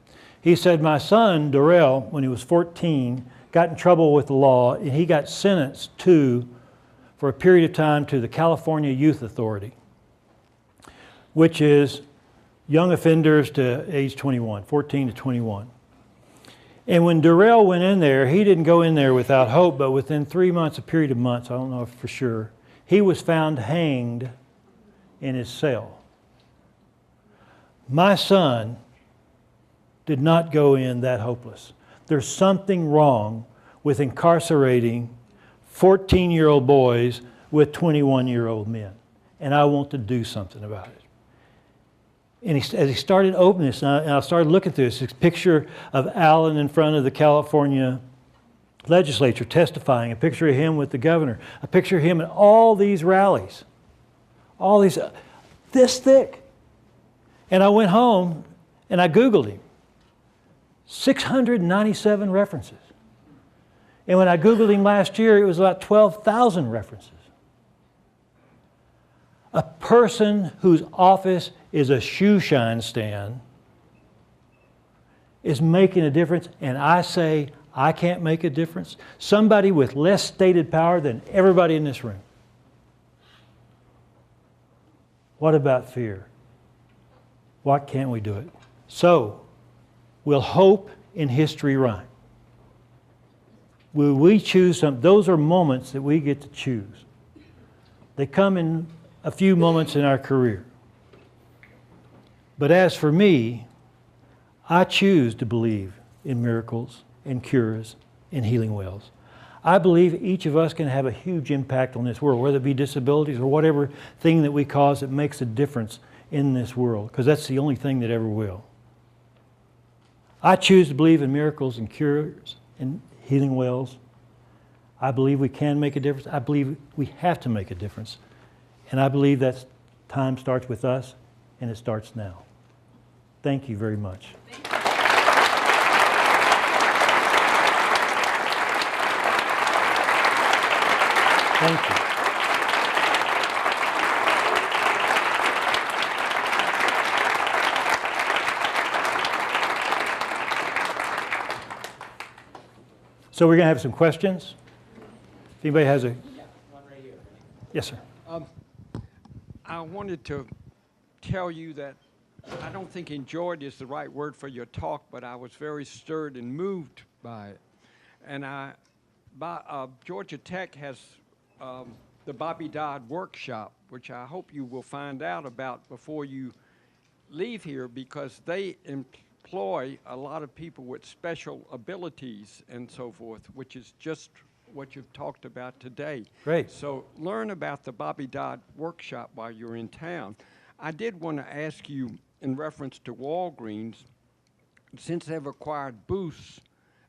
He said, my son, Darrell, when he was 14, got in trouble with the law, and he got sentenced for a period of time to the California Youth Authority, which is young offenders to age 21, 14 to 21. And when Darrell went in there, he didn't go in there without hope, but within 3 months, a period of months, I don't know for sure, he was found hanged in his cell. My son did not go in that hopeless. There's something wrong with incarcerating 14-year-old boys with 21-year-old men. And I want to do something about it. And as he started opening this, and I started looking through this picture of Alan in front of the California legislature testifying, a picture of him with the governor, a picture of him at all these rallies, all these, this thick. And I went home and I Googled him. 697 references. And when I Googled him last year, it was about 12,000 references. A person whose office is a shoe shine stand is making a difference, and I say I can't make a difference. Somebody with less stated power than everybody in this room. What about fear? Why can't we do it? So, will hope in history rhyme? Will we choose some? Those are moments that we get to choose. They come in a few moments in our career. But as for me, I choose to believe in miracles and cures and healing wells. I believe each of us can have a huge impact on this world, whether it be disabilities or whatever thing that we cause that makes a difference in this world, because that's the only thing that ever will. I choose to believe in miracles and cures and healing wells. I believe we can make a difference. I believe we have to make a difference. And I believe that time starts with us, and it starts now. Thank you very much. Thank you. So we're going to have some questions. If anybody has a... Yeah, one right here. Yes, sir. I wanted to tell you that I don't think enjoyed is the right word for your talk, but I was very stirred and moved by it. And Georgia Tech has the Bobby Dodd workshop, which I hope you will find out about before you leave here, because they employ a lot of people with special abilities and so forth, which is just what you've talked about today. Great. So learn about the Bobby Dodd workshop while you're in town. I did want to ask you, in reference to Walgreens, since they've acquired booths,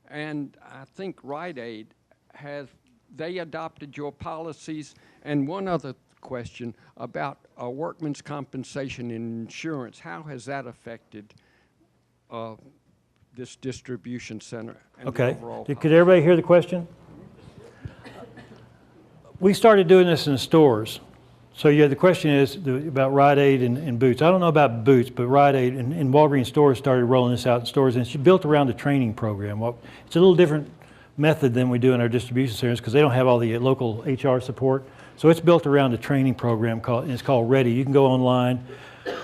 and I think Rite Aid, have they adopted your policies? And one other question about workman's compensation and insurance. How has that affected this distribution center? And Okay. the overall Could everybody hear the question? We started doing this in the stores. So yeah, the question is about Rite Aid and Boots. I don't know about Boots, but Rite Aid and Walgreens stores started rolling this out in stores, and it's built around a training program. Well, it's a little different method than we do in our distribution centers because they don't have all the local HR support. So it's built around a training program and it's called READY. You can go online,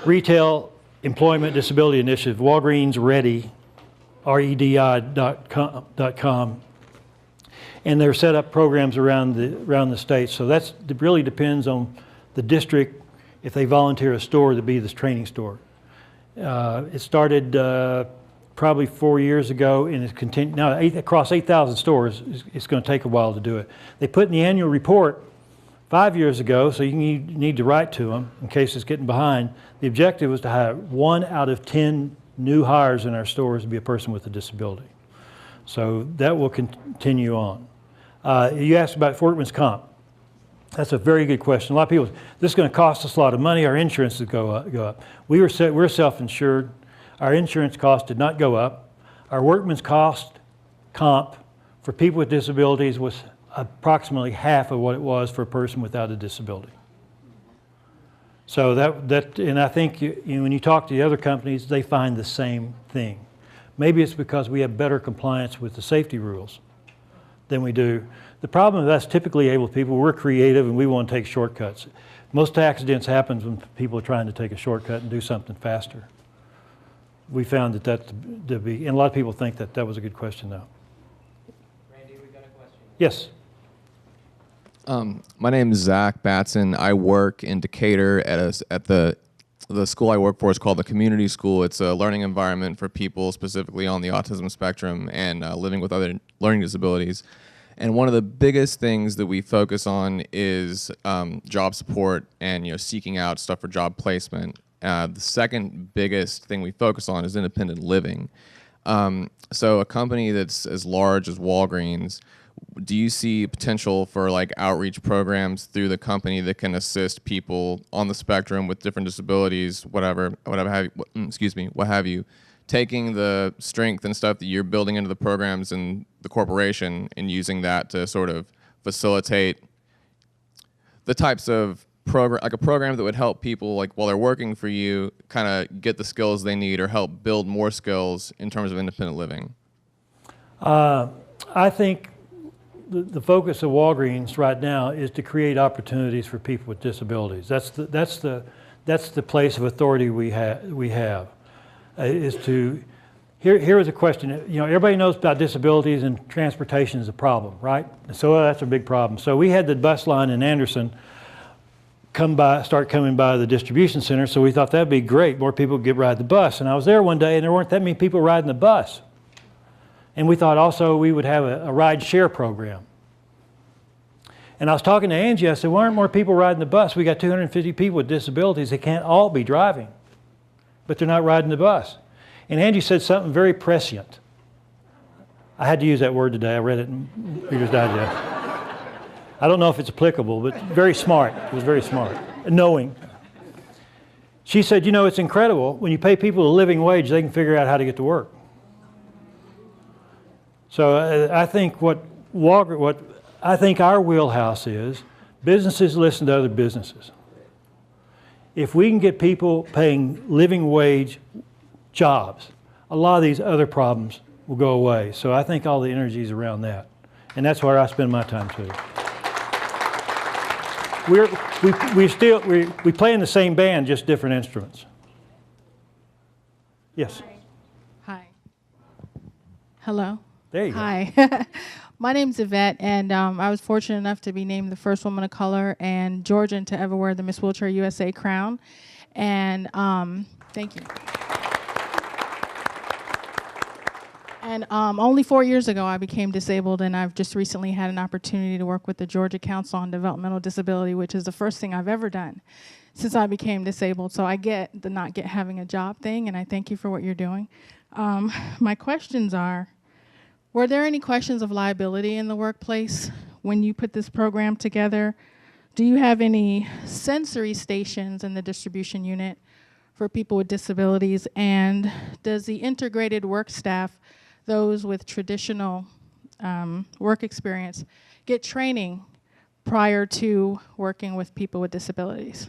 Retail Employment Disability Initiative, Walgreens READY, REDI.com. And they're set up programs around the state. So it really depends on the district if they volunteer a store to be this training store. It started probably 4 years ago, and it's continued now across 8,000 stores. It's going to take a while to do it. They put in the annual report 5 years ago, so you need to write to them in case it's getting behind. The objective was to hire 1 out of 10 new hires in our stores to be a person with a disability. So that will continue on. You asked about workman's comp. That's a very good question. A lot of people, this is going to cost us a lot of money. Our insurance would go up. We're self-insured. Our insurance cost did not go up. Our workman's comp for people with disabilities was approximately half of what it was for a person without a disability. So and I think when you talk to the other companies, they find the same thing. Maybe it's because we have better compliance with the safety rules than we do. The problem with us typically able people, we're creative and we want to take shortcuts. Most accidents happen when people are trying to take a shortcut and do something faster. We found that to be, and a lot of people think that was a good question though. Randy, we got a question. Yes. My name is Zach Batson. I work in Decatur at the school I work for is called the Community School. It's a learning environment for people specifically on the autism spectrum and living with other learning disabilities. And one of the biggest things that we focus on is job support and seeking out stuff for job placement. The second biggest thing we focus on is independent living. So a company that's as large as Walgreens, do you see potential for like outreach programs through the company that can assist people on the spectrum with different disabilities, what have you, taking the strength and stuff that you're building into the programs in the corporation and using that to sort of facilitate the types of program, like a program that would help people like while they're working for you kind of get the skills they need or help build more skills in terms of independent living? I think the focus of Walgreens right now is to create opportunities for people with disabilities. That's the place of authority we have. Is to here is a question. Everybody knows about disabilities and transportation is a problem, right? So that's a big problem. So we had the bus line in Anderson start coming by the distribution center. So we thought that'd be great. More people would ride the bus. And I was there one day, and there weren't that many people riding the bus. And we thought also we would have a ride share program. And I was talking to Angie. I said, why aren't more people riding the bus? We got 250 people with disabilities. They can't all be driving, but they're not riding the bus. And Angie said something very prescient. I had to use that word today. I read it in Reader's Digest. I don't know if it's applicable, but very smart. It was very smart. Knowing. She said, you know, it's incredible. When you pay people a living wage, they can figure out how to get to work. So I think what I think our wheelhouse is, businesses listen to other businesses. If we can get people paying living wage jobs, a lot of these other problems will go away. So I think all the energy is around that. And that's where I spend my time too. We play in the same band, just different instruments. Yes. Hi. Hello. There you go. Hi. My name's Yvette, and I was fortunate enough to be named the first woman of color and Georgian to ever wear the Miss Wheelchair USA crown. And thank you. And only 4 years ago, I became disabled, and I've just recently had an opportunity to work with the Georgia Council on Developmental Disability, which is the first thing I've ever done since I became disabled. So I get the not having a job thing, and I thank you for what you're doing. My questions are, were there any questions of liability in the workplace when you put this program together? Do you have any sensory stations in the distribution unit for people with disabilities? And does the integrated work staff, those with traditional work experience, get training prior to working with people with disabilities?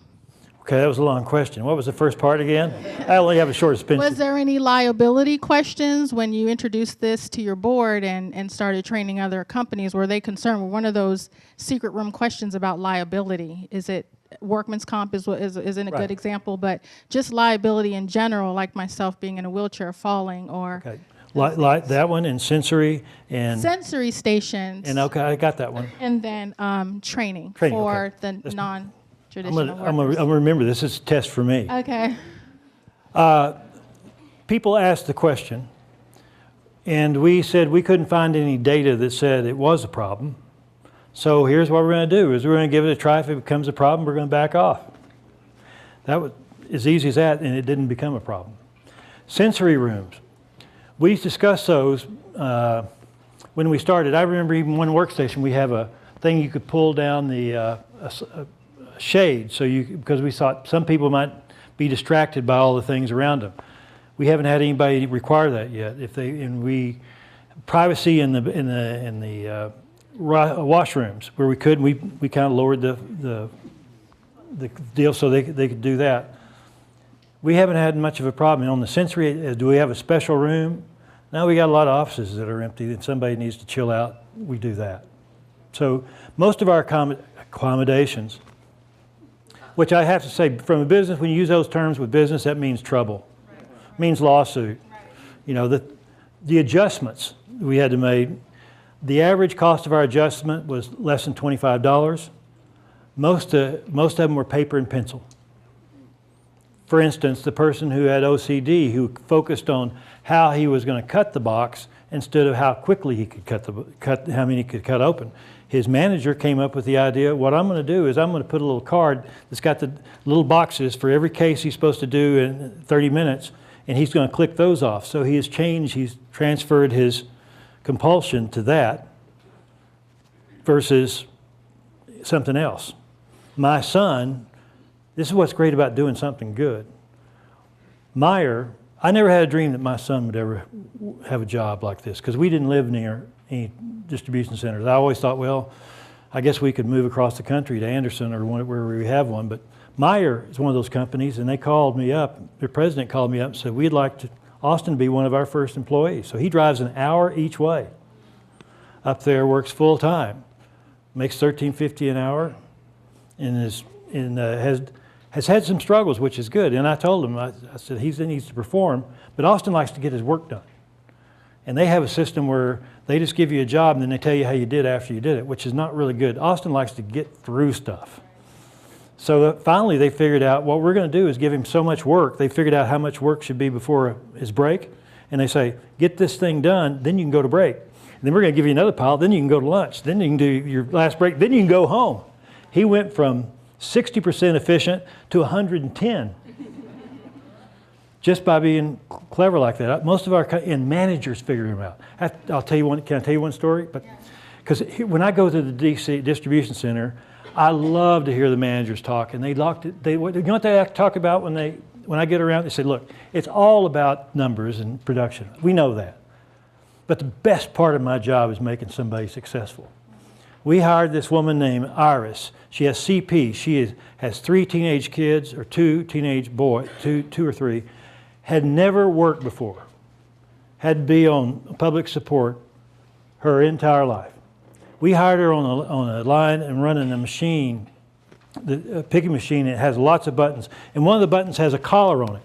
Okay, that was a long question. What was the first part again? I only have a short suspension. Was there any liability questions when you introduced this to your board and started training other companies? Were they concerned with one of those secret room questions about liability? Is it workman's comp isn't a good example, but just liability in general, like myself being in a wheelchair falling or... Okay. Like that one, and sensory and... Sensory stations. And okay, I got that one. And then training for the non-traditional I'm gonna remember this. This is a test for me. Okay. People asked the question, and we said we couldn't find any data that said it was a problem. So here's what we're going to do, is we're going to give it a try. If it becomes a problem, we're going to back off. That was as easy as that, and it didn't become a problem. Sensory rooms. We discussed those when we started. I remember even one workstation, we have a thing you could pull down the shade, so because we thought some people might be distracted by all the things around them. We haven't had anybody require that yet. Privacy in the washrooms where we could, we kind of lowered the deal so they could do that. We haven't had much of a problem. On the sensory, do we have a special room? Now we got a lot of offices that are empty and somebody needs to chill out, we do that. So most of our accommodations, which I have to say, from a business, when you use those terms with business, that means trouble. Right. Means lawsuit. Right. You know, the adjustments we had to make, the average cost of our adjustment was less than $25. Most of them were paper and pencil. For instance, the person who had OCD, who focused on how he was going to cut the box instead of how quickly he could how many he could cut open. His manager came up with the idea, what I'm going to do is I'm going to put a little card that's got the little boxes for every case he's supposed to do in 30 minutes, and he's going to click those off. So he's transferred his compulsion to that versus something else. My son, this is what's great about doing something good. Meijer, I never had a dream that my son would ever have a job like this because we didn't live near any distribution centers. I always thought, well, I guess we could move across the country to Anderson or where we have one. But Meijer is one of those companies, and they called me up. Their president called me up and said, we'd like Austin to be one of our first employees. So he drives an hour each way up there, works full time, makes $13.50 an hour, and has had some struggles, which is good. And I told him, I said, he needs to perform, but Austin likes to get his work done. And they have a system where they just give you a job and then they tell you how you did after you did it, which is not really good. Austin likes to get through stuff. So finally they figured out what we're going to do is give him so much work. They figured out how much work should be before his break. And they say, get this thing done, then you can go to break. And then we're going to give you another pile, then you can go to lunch. Then you can do your last break, then you can go home. He went from 60% efficient to 110 just by being clever like that. Most of our and managers figure them out. I'll tell you one. Can I tell you one story? But because when I go to the DC distribution center, I love to hear the managers talk, and they you know what they talk about when I get around? They say, look, it's all about numbers and production. We know that. But the best part of my job is making somebody successful. We hired this woman named Iris. She has CP. She has 3 teenage kids, or 2 teenage boys, two or 3, had never worked before, had to be on public support her entire life. We hired her on a line and running a machine, a picking machine. It has lots of buttons, and one of the buttons has a collar on it.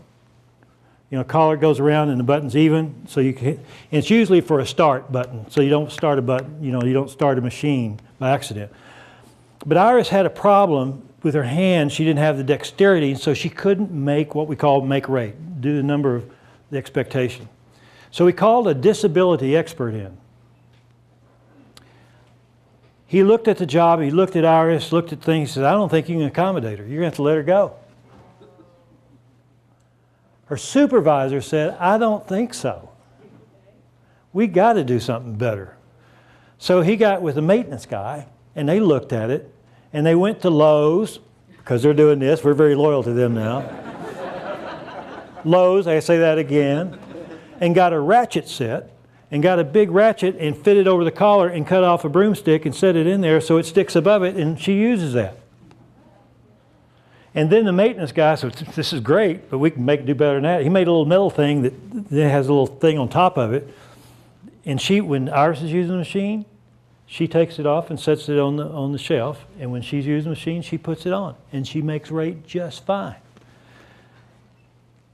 You know, collar goes around and the button's even, so you can. And it's usually for a start button, so you don't start a button. You know, you don't start a machine by accident. But Iris had a problem with her hand. She didn't have the dexterity, so she couldn't make what we call make rate, do the number of the expectation. So we called a disability expert in. He looked at the job. He looked at Iris, looked at things. He said, "I don't think you can accommodate her. You're going to have to let her go." Her supervisor said, "I don't think so. We got to do something better." So he got with the maintenance guy, and they looked at it, and they went to Lowe's, because they're doing this. We're very loyal to them now. Lowe's, I say that again, and got a ratchet set, and got a big ratchet and fit it over the collar and cut off a broomstick and set it in there so it sticks above it, and she uses that. And then the maintenance guy said, "This is great, but we can do better than that." He made a little metal thing that has a little thing on top of it. And when Iris is using the machine, she takes it off and sets it on the shelf. And when she's using the machine, she puts it on. And she makes rate just fine.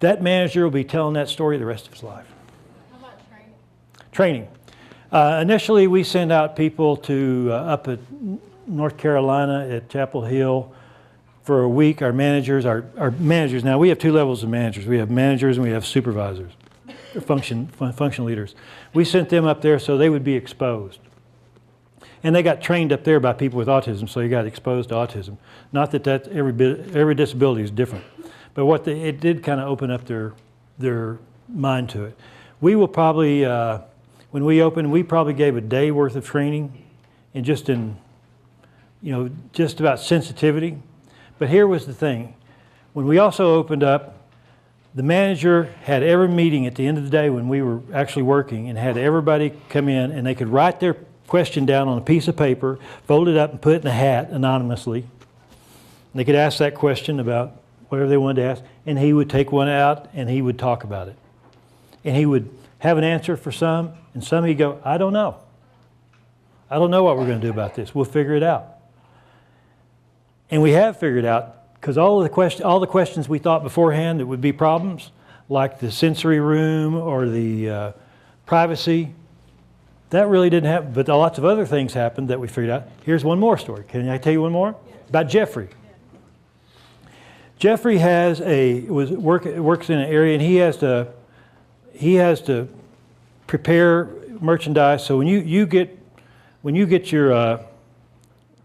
That manager will be telling that story the rest of his life. How about training? Training. Initially, we send out people to up at North Carolina at Chapel Hill for a week. Our managers, now we have 2 levels of managers. We have managers and we have supervisors, function leaders. We sent them up there so they would be exposed. And they got trained up there by people with autism, so they got exposed to autism. Not that every disability is different, but it did kind of open up their mind to it. We will probably, when we opened, we probably gave a day worth of training, and just about sensitivity. But here was the thing. When we also opened up, the manager had every meeting at the end of the day when we were actually working, and had everybody come in, and they could write their question down on a piece of paper, fold it up and put it in a hat anonymously. And they could ask that question about whatever they wanted to ask, and he would take one out and he would talk about it. And he would have an answer for some, and some he'd go, "I don't know. I don't know what we're going to do about this. We'll figure it out." And we have figured out, because all the questions we thought beforehand that would be problems, like the sensory room or the privacy, that really didn't happen. But lots of other things happened that we figured out. Here's one more story. Can I tell you one more? Yeah. About Jeffrey. Yeah. Jeffrey works in an area, and he has to prepare merchandise. So when you get your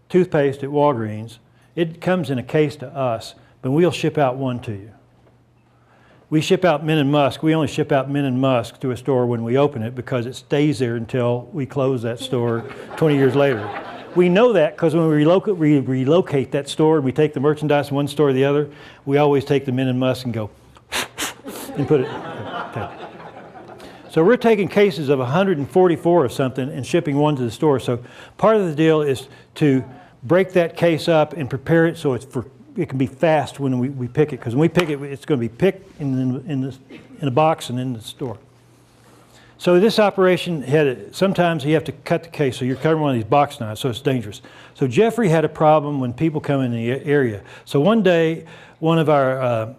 toothpaste at Walgreens, it comes in a case to us, but we'll ship out one to you. We ship out Min and Musk. We only ship out Min and Musk to a store when we open it, because it stays there until we close that store 20 years later. We know that because when we relocate that store and we take the merchandise from one store to the other, we always take the Min and Musk and go and put it. Okay. So we're taking cases of 144 of something and shipping one to the store. So part of the deal is to break that case up and prepare it so it can be fast when we pick it. Because when we pick it, it's going to be picked in a box and in the store. So this operation sometimes you have to cut the case, so you're cutting one of these box knives, so it's dangerous. So Jeffrey had a problem when people come in the area. So one day, one of our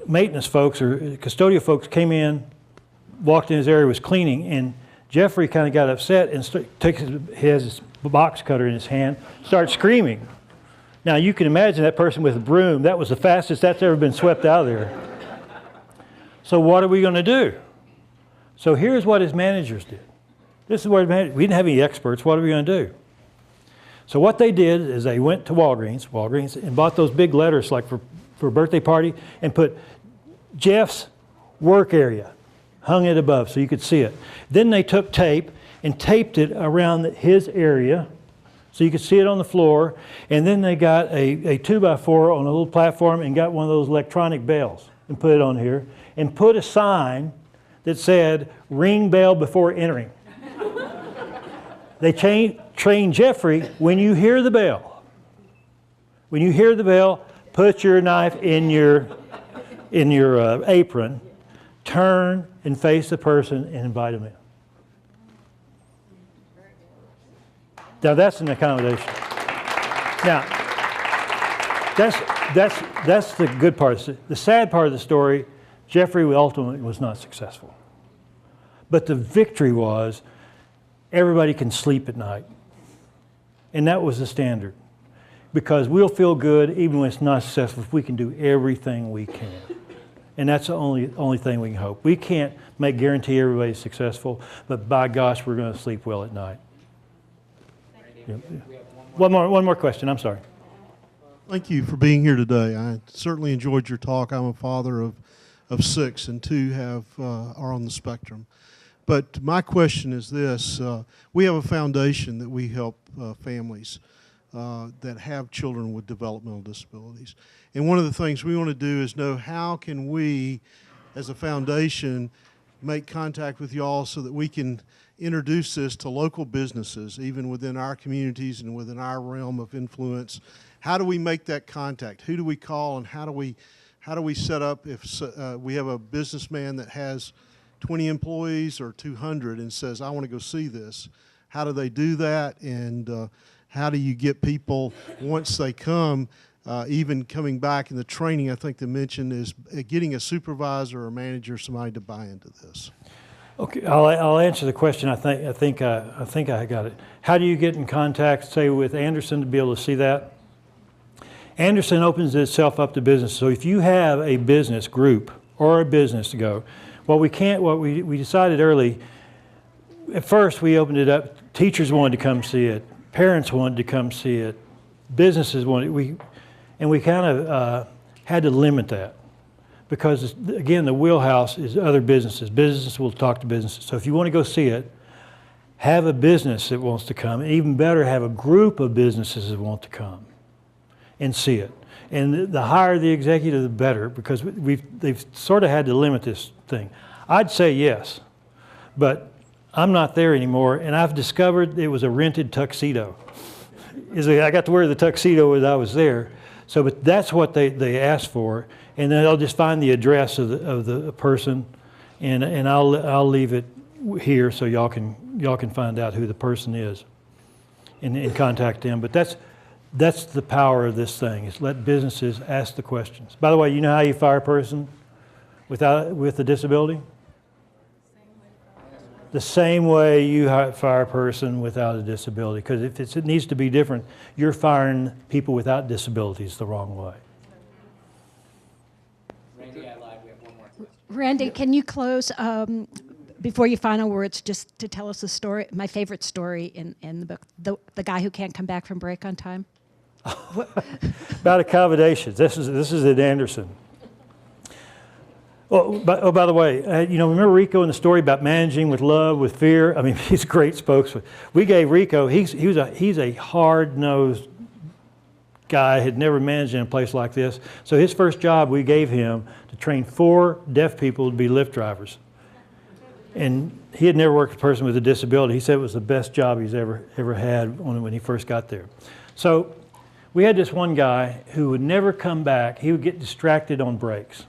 maintenance folks or custodial folks came in, walked in his area, was cleaning, and Jeffrey kind of got upset and has his box cutter in his hand, started screaming. Now you can imagine that person with a broom, that was the fastest that's ever been swept out of there. So what are we going to do? So here's what his managers did. This is what we didn't have any experts. What are we going to do? So what they did is they went to Walgreens and bought those big letters like for a birthday party, and put Jeff's work area, hung it above so you could see it. Then they took tape and taped it around his area so you could see it on the floor. And then they got a 2x4 on a little platform and got one of those electronic bells and put it on here and put a sign that said, ring bell before entering. They trained Jeffrey, when you hear the bell, put your knife in your apron, turn and face the person and invite them in. Now that's an accommodation. Now, that's the good part. The sad part of the story, Jeffrey ultimately was not successful. But the victory was everybody can sleep at night. And that was the standard. Because we'll feel good even when it's not successful if we can do everything we can. And that's the only thing we can hope. We can't guarantee everybody's successful, but by gosh, we're going to sleep well at night. Yeah. One more question, I'm sorry. Thank you for being here today. I certainly enjoyed your talk. I'm a father of 6, and 2 are on the spectrum. But my question is this. We have a foundation that we help families that have children with developmental disabilities. And one of the things we want to do is know how can we, as a foundation, make contact with y'all so that we can introduce this to local businesses, even within our communities and within our realm of influence. How do we make that contact? Who do we call, and how do we set up if we have a businessman that has 20 employees or 200 and says, I want to go see this? How do they do that? And how do you get people, once they come, even coming back in the training, I think the mention is getting a supervisor or manager, somebody to buy into this. Okay, I'll answer the question. I think I got it. How do you get in contact, say, with Anderson to be able to see that? Anderson opens itself up to business. So if you have a business group or a business to go, what we decided early, at first we opened it up, teachers wanted to come see it, parents wanted to come see it, businesses wanted, and we kind of had to limit that. Because, again, the wheelhouse is other businesses. Businesses will talk to businesses. So if you want to go see it, have a business that wants to come. And even better, have a group of businesses that want to come and see it. And the higher the executive, the better, because they've sort of had to limit this thing. I'd say yes, but I'm not there anymore, and I've discovered it was a rented tuxedo. I got to wear the tuxedo as I was there. So, but that's what they asked for. And then I'll just find the address of the person, and I'll leave it here so y'all can find out who the person is, and contact them. But that's the power of this thing, is let businesses ask the questions. By the way, you know how you fire a person with a disability? The same way you fire a person without a disability, because if it needs to be different, you're firing people without disabilities the wrong way. Randy, can you close before your final words, just to tell us a story, my favorite story in the book, the guy who can't come back from break on time? About accommodations. This is at Anderson. By the way, remember Rico in the story about managing with love, with fear? I mean, he's a great spokesman. We gave Rico, he's a hard-nosed guy, had never managed in a place like this. So his first job, we gave him to train 4 deaf people to be Lyft drivers. And he had never worked with a person with a disability. He said it was the best job he's ever had when he first got there. So we had this one guy who would never come back. He would get distracted on breaks.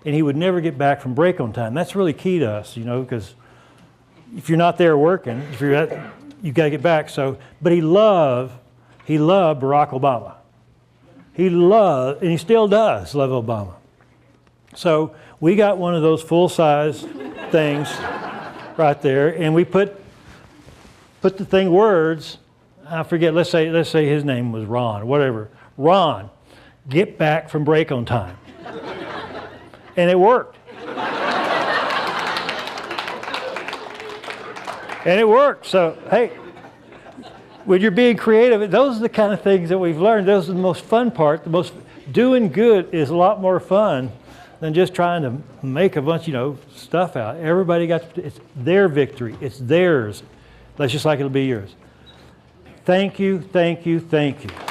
And he would never get back from break on time. That's really key to us, because if you're not there working, you've got to get back. But he loved Barack Obama. He loved, and he still does, love Obama. So we got one of those full-size things right there, and we put the thing words. I forget. Let's say his name was Ron, whatever. Ron, get back from break on time. And it worked. And it worked. So, hey, when you're being creative, those are the kind of things that we've learned. Those are the most fun part. Doing good is a lot more fun than just trying to make a bunch, stuff out. Everybody it's their victory. It's theirs. That's just like it'll be yours. Thank you, thank you, thank you.